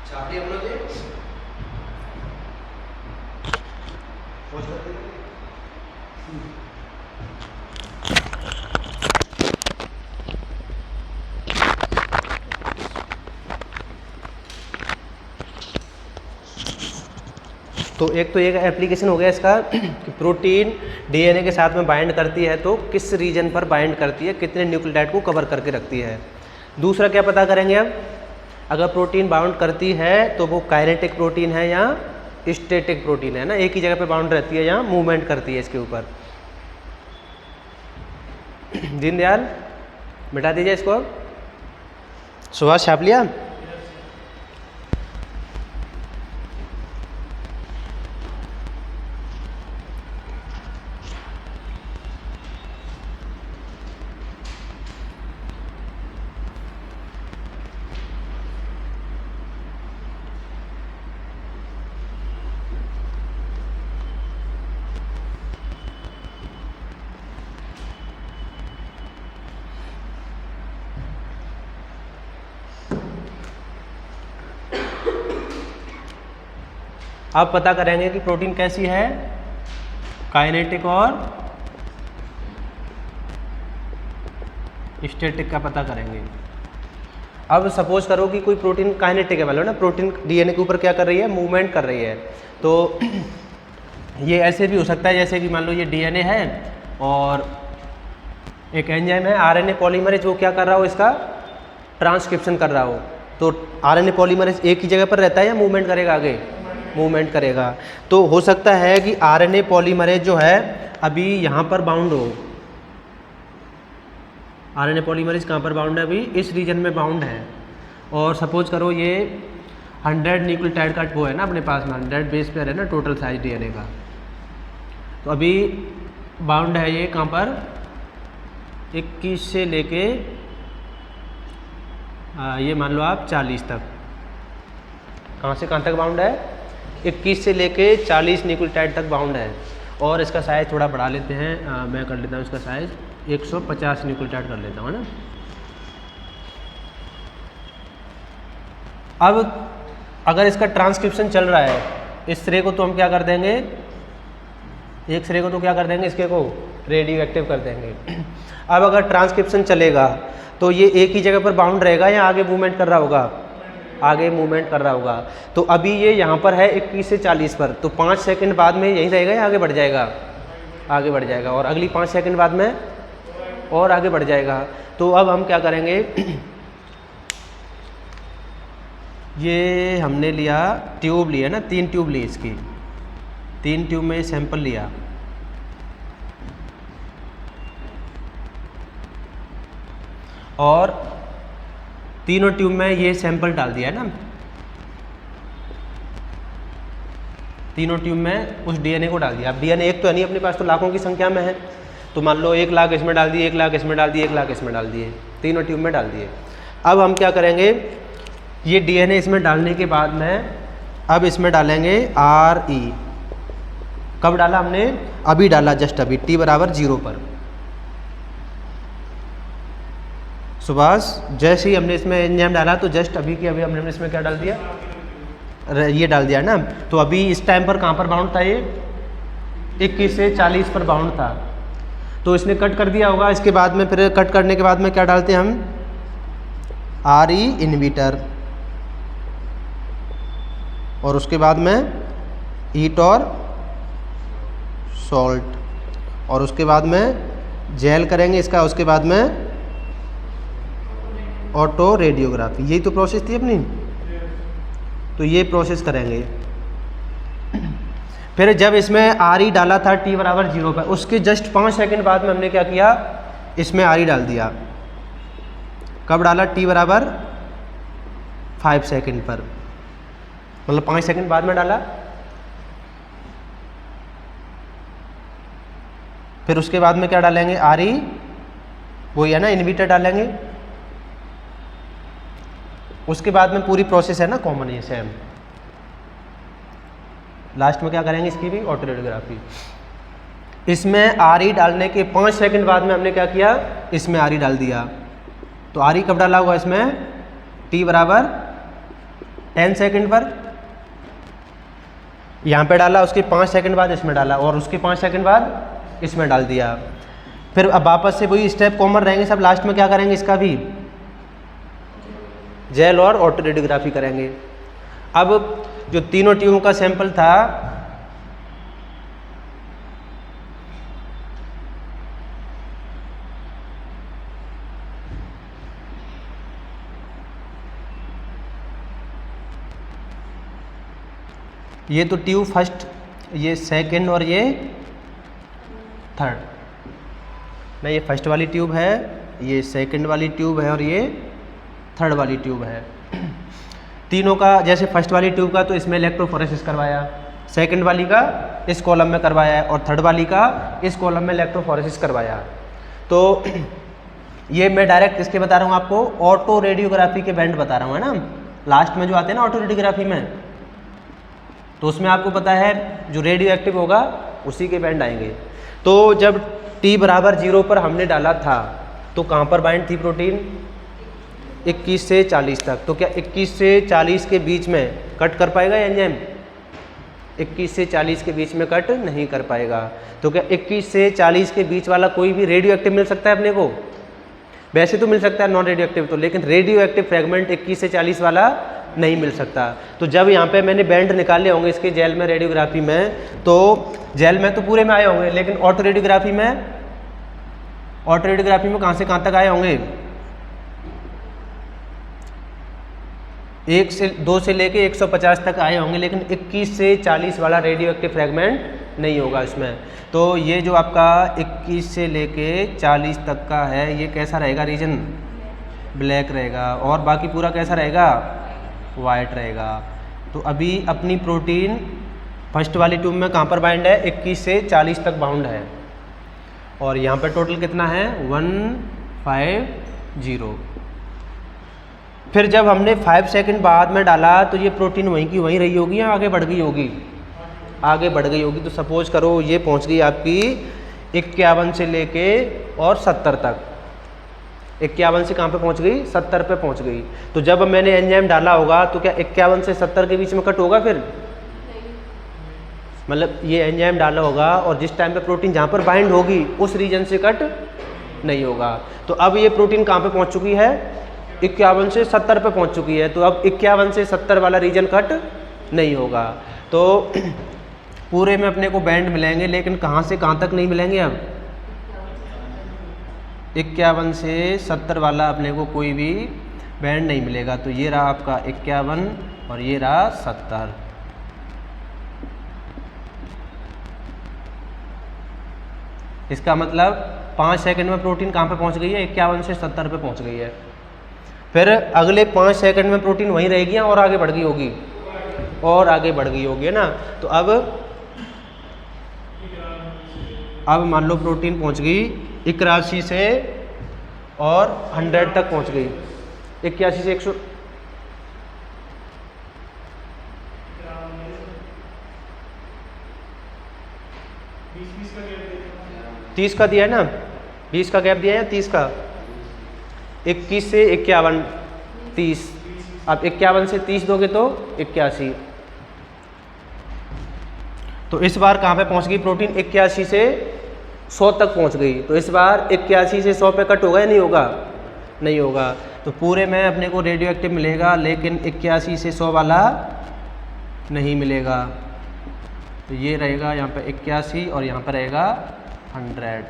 छापड़ी हम लोग तो एक तो ये एप्लीकेशन हो गया इसका कि प्रोटीन डीएनए के साथ में बाइंड करती है तो किस रीजन पर बाइंड करती है, कितने न्यूक्लियोटाइड को कवर करके रखती है। दूसरा क्या पता करेंगे अब, अगर प्रोटीन बाउंड करती है तो वो काइनेटिक प्रोटीन है या स्टैटिक प्रोटीन है ना, एक ही जगह पे बाउंड रहती है या मूवमेंट करती है इसके ऊपर। दीनदयाल मिटा दीजिए इसको अब। सुभाष छाप लिया। अब पता करेंगे कि प्रोटीन कैसी है, काइनेटिक और स्टैटिक का पता करेंगे। अब सपोज करो कि कोई प्रोटीन काइनेटिक है, मतलब ना प्रोटीन डीएनए के ऊपर क्या कर रही है, मूवमेंट कर रही है। तो ये ऐसे भी हो सकता है जैसे कि मान लो ये डीएनए है और एक एंजाइम है आरएनए पॉलीमरेज, वो क्या कर रहा हो, इसका ट्रांसक्रिप्शन कर रहा हो। तो आरएनए पॉलीमरेज एक ही जगह पर रहता है या मूवमेंट करेगा, आगे मूवमेंट करेगा। तो हो सकता है कि आरएनए पॉलीमरेज जो है अभी यहाँ पर बाउंड हो। आरएनए पॉलीमरेज कहाँ पर बाउंड है, अभी इस रीजन में बाउंड है। और सपोज करो ये 100 न्यूक्लियोटाइड का वो है ना अपने पास में, 100 बेस पेयर है ना टोटल साइज डीएनए का। तो अभी बाउंड है ये कहाँ पर, 21 से लेके ये मान लो आप 40 तक। कहाँ से कहाँ तक बाउंड है, 21 से लेके 40 न्यूक्लियोटाइड तक बाउंड है। और इसका साइज़ थोड़ा बढ़ा लेते हैं, मैं कर लेता हूँ इसका साइज़ 150 न्यूक्लियोटाइड कर लेता हूँ ना। अब अगर इसका ट्रांसक्रिप्शन चल रहा है, इस सिरे को तो हम क्या कर देंगे, एक सिरे को तो क्या कर देंगे, इसके को रेडियो एक्टिव कर देंगे। अब अगर ट्रांसक्रिप्शन चलेगा तो ये एक ही जगह पर बाउंड रहेगा या आगे मूवमेंट कर रहा होगा, आगे मूवमेंट कर रहा होगा। तो अभी ये यहाँ पर है 21 से 40 पर, तो 5 सेकंड बाद में यहीं रहेगा या आगे बढ़ जाएगा, आगे बढ़ जाएगा। और अगली 5 सेकंड बाद में और आगे बढ़ जाएगा। तो अब हम क्या करेंगे, ये हमने लिया ट्यूब लिया ना, 3 ट्यूब ली इसकी, 3 ट्यूब में सैंपल लिया। और तीनों ट्यूब में ये सैंपल डाल दिया है ना, तीनों ट्यूब में उस डीएनए को डाल दिया। अब डीएनए एक तो है नहीं अपने पास, तो लाखों की संख्या में है। तो मान लो 1 लाख इसमें डाल दिए, 1 लाख इसमें डाल दिए, 1 लाख इसमें डाल दिए, तीनों ट्यूब में डाल दिए। अब हम क्या करेंगे, ये डीएनए इसमें डालने के बाद में अब इसमें डालेंगे RE। कब डाला हमने, अभी डाला, जस्ट अभी, t बराबर 0 पर। सुभाष जैसे ही हमने इसमें एंजाइम डाला तो जस्ट अभी की अभी हमने इसमें क्या डाल दिया, ये डाल दिया ना। तो अभी इस टाइम पर कहाँ पर बाउंड था, ये 21 से 40 पर बाउंड था। तो इसने कट कर दिया होगा। इसके बाद में फिर कट करने के बाद में क्या डालते हैं हम, RE इनहिबिटर, और उसके बाद में ईट और सॉल्ट, और उसके बाद में जेल करेंगे इसका, उसके बाद में ऑटो रेडियोग्राफी। यही तो प्रोसेस थी अपनी, तो ये प्रोसेस करेंगे। फिर जब इसमें RE डाला था t बराबर 0 पर, उसके जस्ट 5 सेकंड बाद में हमने क्या किया, इसमें RE डाल दिया। कब डाला, t बराबर 5 सेकंड पर, मतलब 5 सेकंड बाद में डाला। फिर उसके बाद में क्या डालेंगे, RE, वही है ना इनहिबिटर डालेंगे। उसके बाद में पूरी प्रोसेस है ना कॉमन, ये सेम। लास्ट में क्या करेंगे, इसकी भी ऑटो रेडियोग्राफी। इसमें RE डालने के 5 सेकंड बाद में हमने क्या किया, इसमें RE डाल दिया। तो RE कब डाला हुआ इसमें, t बराबर 10 सेकंड पर, यहाँ पे डाला, उसके 5 सेकंड बाद इसमें डाला और उसके 5 सेकंड बाद इसमें डाल दिया। फिर अब वापस से वही स्टेप कॉमन रहेंगे सब, लास्ट में क्या करेंगे, इसका भी जेल और ऑटो रेडियोग्राफी करेंगे। अब जो तीनों ट्यूब का सैंपल था ये तो ट्यूब फर्स्ट, ये सेकंड और ये थर्ड, नहीं ये फर्स्ट वाली ट्यूब है, ये सेकंड वाली ट्यूब है और ये थर्ड वाली ट्यूब है। तीनों का जैसे फर्स्ट वाली ट्यूब का तो इसमें इलेक्ट्रोफोरेसिस करवाया, सेकंड वाली का इस कॉलम में करवाया है और थर्ड वाली का इस कॉलम में इलेक्ट्रोफोरेसिस करवाया। तो ये मैं डायरेक्ट इसके बता रहा हूँ आपको, ऑटो रेडियोग्राफी के बैंड बता रहा हूँ, है ना, लास्ट में जो आते हैं ना ऑटो रेडियोग्राफी में, तो उसमें आपको पता है जो रेडियो एक्टिव होगा उसी के बैंड आएंगे। तो जब t बराबर 0 पर हमने डाला था तो कहाँ पर बाइंड थी प्रोटीन, 21 से 40 तक। तो क्या 21 से 40 के बीच में कट कर पाएगा एंजाइम, 21 से 40 के बीच में कट नहीं कर पाएगा। तो क्या 21 से 40 के बीच वाला कोई भी रेडियो एक्टिव मिल सकता है अपने को, वैसे तो मिल सकता है नॉन रेडियो एक्टिव तो, लेकिन रेडियो एक्टिव फ्रेगमेंट 21 से 40 वाला नहीं मिल सकता। तो जब यहाँ पे मैंने बैंड निकाले होंगे इसके जेल में रेडियोग्राफी में, तो जेल में तो पूरे में आए होंगे, लेकिन ऑटो रेडियोग्राफी में कहाँ से कहाँ तक आए होंगे, 2 से लेके 150 तक आए होंगे, लेकिन 21 से 40 वाला रेडियो एक्टिव फ्रेगमेंट नहीं होगा इसमें। तो ये जो आपका 21 से लेके 40 तक का है ये कैसा रहेगा, रीजन ब्लैक रहेगा, और बाकी पूरा कैसा रहेगा, वाइट रहेगा। तो अभी अपनी प्रोटीन फर्स्ट वाली ट्यूब में कहाँ पर बाइंड है, 21 से 40 तक बाउंड है, और यहाँ पर टोटल कितना है 150। फिर जब हमने 5 सेकंड बाद में डाला तो ये प्रोटीन वहीं की वहीं रही होगी या आगे बढ़ गई होगी, आगे बढ़ गई होगी। तो सपोज करो ये पहुँच गई आपकी 51 से लेके और 70 तक, 51 से कहाँ पे पहुँच गई, 70 पे पहुँच गई। तो जब मैंने एंजाइम डाला होगा तो क्या 51 से 70 के बीच में कट होगा, फिर मतलब ये एंजाइम डाला होगा और जिस टाइम पे प्रोटीन जहाँ पर बाइंड होगी उस रीजन से कट नहीं होगा। तो अब ये प्रोटीन कहाँ पे पहुँच चुकी है, 51 से 70 पे पहुँच चुकी है, तो अब 51 से 70 वाला रीजन कट नहीं होगा। तो पूरे में अपने को बैंड मिलेंगे, लेकिन कहाँ से कहाँ तक नहीं मिलेंगे, अब 51 से 70 वाला अपने को कोई भी बैंड नहीं मिलेगा। तो ये रहा आपका 51 और ये रहा 70। इसका मतलब 5 सेकंड में प्रोटीन कहाँ पे पहुँच गई है, 51 से 70 पे पहुँच गई है। फिर अगले 5 सेकंड में प्रोटीन वहीं रहेगी और आगे बढ़ गई होगी, और आगे बढ़ गई होगी, है ना। तो अब मान लो प्रोटीन पहुँच गई 81 से और 100 तक पहुँच गई, 81 से 100 30 का दिया है ना, 20 का गैप दिया है या 30 का, 21 से 51 30, अब 51 से 30 दोगे तो 81। तो इस बार कहाँ पे पहुँच गई प्रोटीन, 81 से 100 तक पहुँच गई। तो इस बार 81 से 100 पे कट होगा या नहीं होगा, नहीं होगा। तो पूरे में अपने को रेडियो एक्टिव मिलेगा, लेकिन 81 से 100 वाला नहीं मिलेगा। तो ये रहेगा यहाँ पे 81 और यहाँ पर रहेगा 100।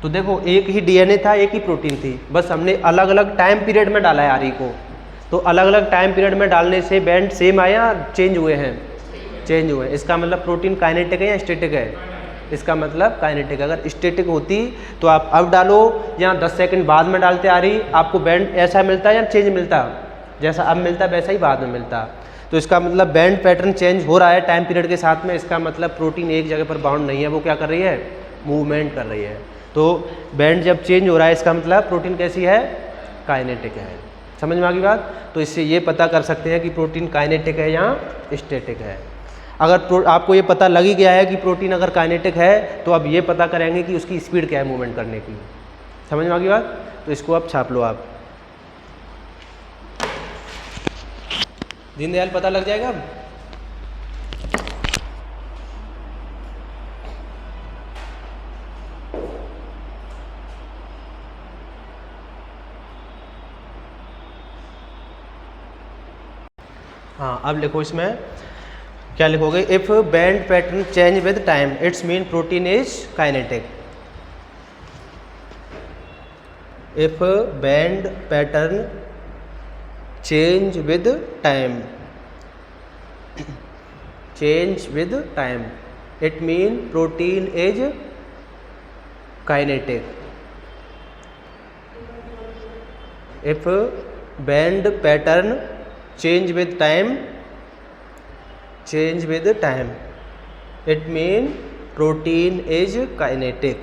तो देखो एक ही डीएनए था, एक ही प्रोटीन थी, बस हमने अलग अलग टाइम पीरियड में डाला है आर को। तो अलग अलग टाइम पीरियड में डालने से बैंड सेम आया, चेंज हुए हैं, चेंज हुए। इसका मतलब प्रोटीन काइनेटिक है या स्टैटिक है, इसका मतलब काइनेटिक। अगर स्टैटिक होती तो आप अब डालो या 10 सेकंड बाद में डालते आ रही, आपको बैंड ऐसा मिलता या चेंज मिलता, जैसा अब मिलता वैसा ही बाद में मिलता। तो इसका मतलब बैंड पैटर्न चेंज हो रहा है टाइम पीरियड के साथ में। इसका मतलब प्रोटीन एक जगह पर बाउंड नहीं है, वो क्या कर रही है, मूवमेंट कर रही है। तो बैंड जब चेंज हो रहा है इसका मतलब प्रोटीन कैसी है, काइनेटिक है। समझ में आ गई बात। तो इससे ये पता कर सकते हैं कि प्रोटीन काइनेटिक है या स्टैटिक है। अगर आपको ये पता लग ही गया है कि प्रोटीन अगर काइनेटिक है तो अब ये पता करेंगे कि उसकी स्पीड क्या है मूवमेंट करने की। समझ में आ गई बात? तो इसको आप छाप लो आप। दीनदयाल पता लग जाएगा अब? हाँ, अब लिखो इसमें क्या लिखोगे? If band pattern change with time it's mean protein is kinetic. If band pattern change with time it mean protein is kinetic. If band pattern change with time it mean protein is kinetic।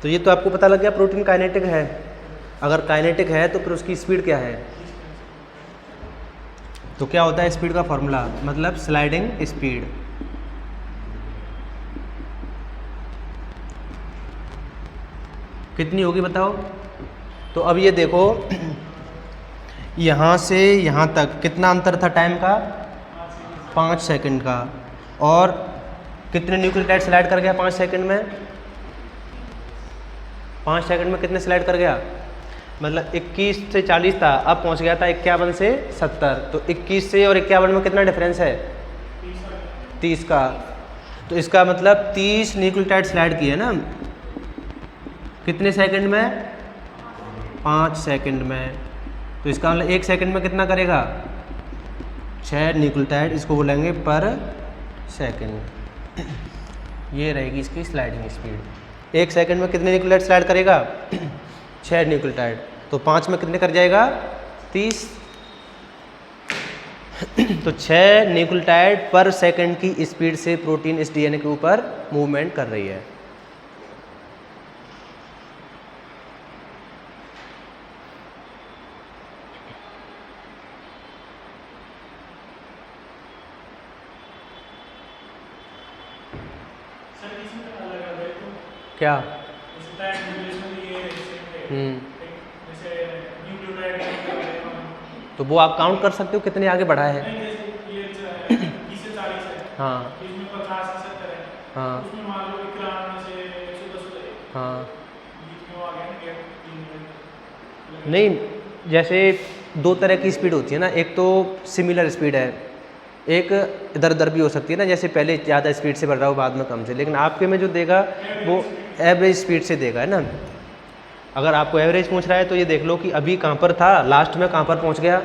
तो ये तो आपको पता लग गया protein kinetic है। अगर kinetic है तो फिर उसकी स्पीड क्या है? तो क्या होता है स्पीड का फॉर्मूला? मतलब स्लाइडिंग स्पीड। कितनी होगी बताओ? तो अब ये देखो यहाँ से यहाँ तक कितना अंतर था टाइम का? 5 सेकंड का। और कितने न्यूक्लियोटाइड स्लाइड कर गया 5 सेकंड में? 5 सेकंड में कितने स्लाइड कर गया? मतलब 21 से 40 था, अब पहुंच गया था 51 से 70। तो 21 से और 51 में कितना डिफरेंस है? 30 का। तो इसका मतलब 30 न्यूक्लियोटाइड स्लाइड किए ना कितने सेकंड में? 5 सेकंड में। तो इसका मतलब 1 सेकंड में कितना करेगा? 6 न्यूक्लियोटाइड, इसको बोलेंगे पर सेकंड। ये रहेगी इसकी स्लाइडिंग स्पीड। 1 सेकंड में कितने न्यूक्लियोटाइड स्लाइड करेगा? 6 न्यूक्लियोटाइड। तो 5 में कितने कर जाएगा? 30। तो 6 न्यूक्लियोटाइड पर सेकंड की स्पीड से प्रोटीन इस डीएनए के ऊपर मूवमेंट कर रही है। क्या? तो वो आप काउंट कर सकते हो कितने आगे बढ़ा है। हाँ हाँ हाँ। नहीं, जैसे 2 तरह की स्पीड होती है ना, एक तो सिमिलर स्पीड है, एक इधर उधर भी हो सकती है ना, जैसे पहले ज़्यादा स्पीड से बढ़ रहा हो बाद में कम से। लेकिन आपके में जो देगा वो एवरेज स्पीड से देगा, है ना। अगर आपको एवरेज पूछ रहा है तो ये देख लो कि अभी कहाँ पर था, लास्ट में कहाँ पर पहुँच गया।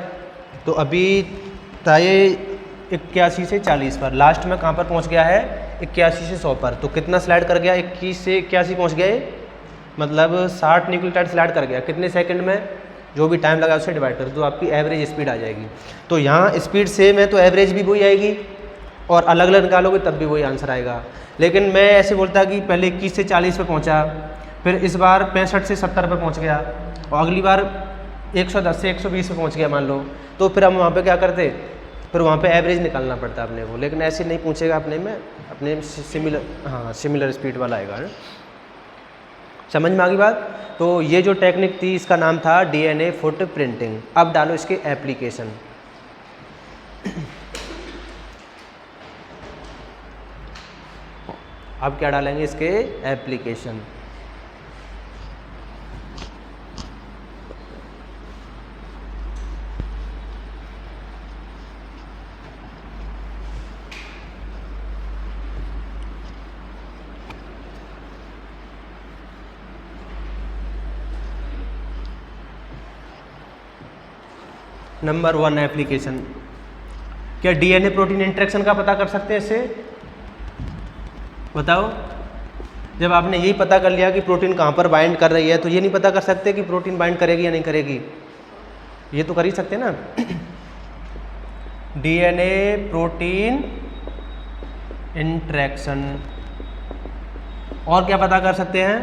तो अभी था ये 81 से 40 पर, लास्ट में कहाँ पर पहुँच गया है? 81 से 100 पर। तो कितना स्लाइड कर गया? 21 से 81 पहुँच गया, मतलब 60 न्यूक्लियोटाइड स्लाइड कर गया। कितने सेकंड में? जो भी टाइम लगा उससे डिवाइड कर, तो आपकी एवरेज स्पीड आ जाएगी। तो यहाँ स्पीड सेम है तो एवरेज भी वही आएगी, और अलग अलग निकालोगे तब भी वही आंसर आएगा। लेकिन मैं ऐसे बोलता कि पहले 21 से 40 पे पहुँचा, फिर इस बार 65 से 70 पे पहुँच गया, और अगली बार 110 से 120 पे पहुँच गया मान लो, तो फिर हम वहाँ पे क्या करते? फिर वहाँ पे एवरेज निकालना पड़ता अपने को। लेकिन ऐसे नहीं पूछेगा अपने में, अपने सिमिलर, हाँ सिमिलर स्पीड वाला आएगा ना। समझ में आ गई बात? तो ये जो टेक्निक थी इसका नाम था डीएनए फुट प्रिंटिंग। अब डालो इसके एप्लीकेशन। अब क्या डालेंगे? इसके एप्लीकेशन। Number 1 application. क्या डीएनए प्रोटीन इंटरेक्शन का पता कर सकते हैं इससे? बताओ। जब आपने यही पता कर लिया कि प्रोटीन कहाँ पर बाइंड कर रही है, तो ये नहीं पता कर सकते कि प्रोटीन बाइंड करेगी या नहीं करेगी? ये तो कर ही सकते ना। DNA protein interaction. और क्या पता कर सकते हैं?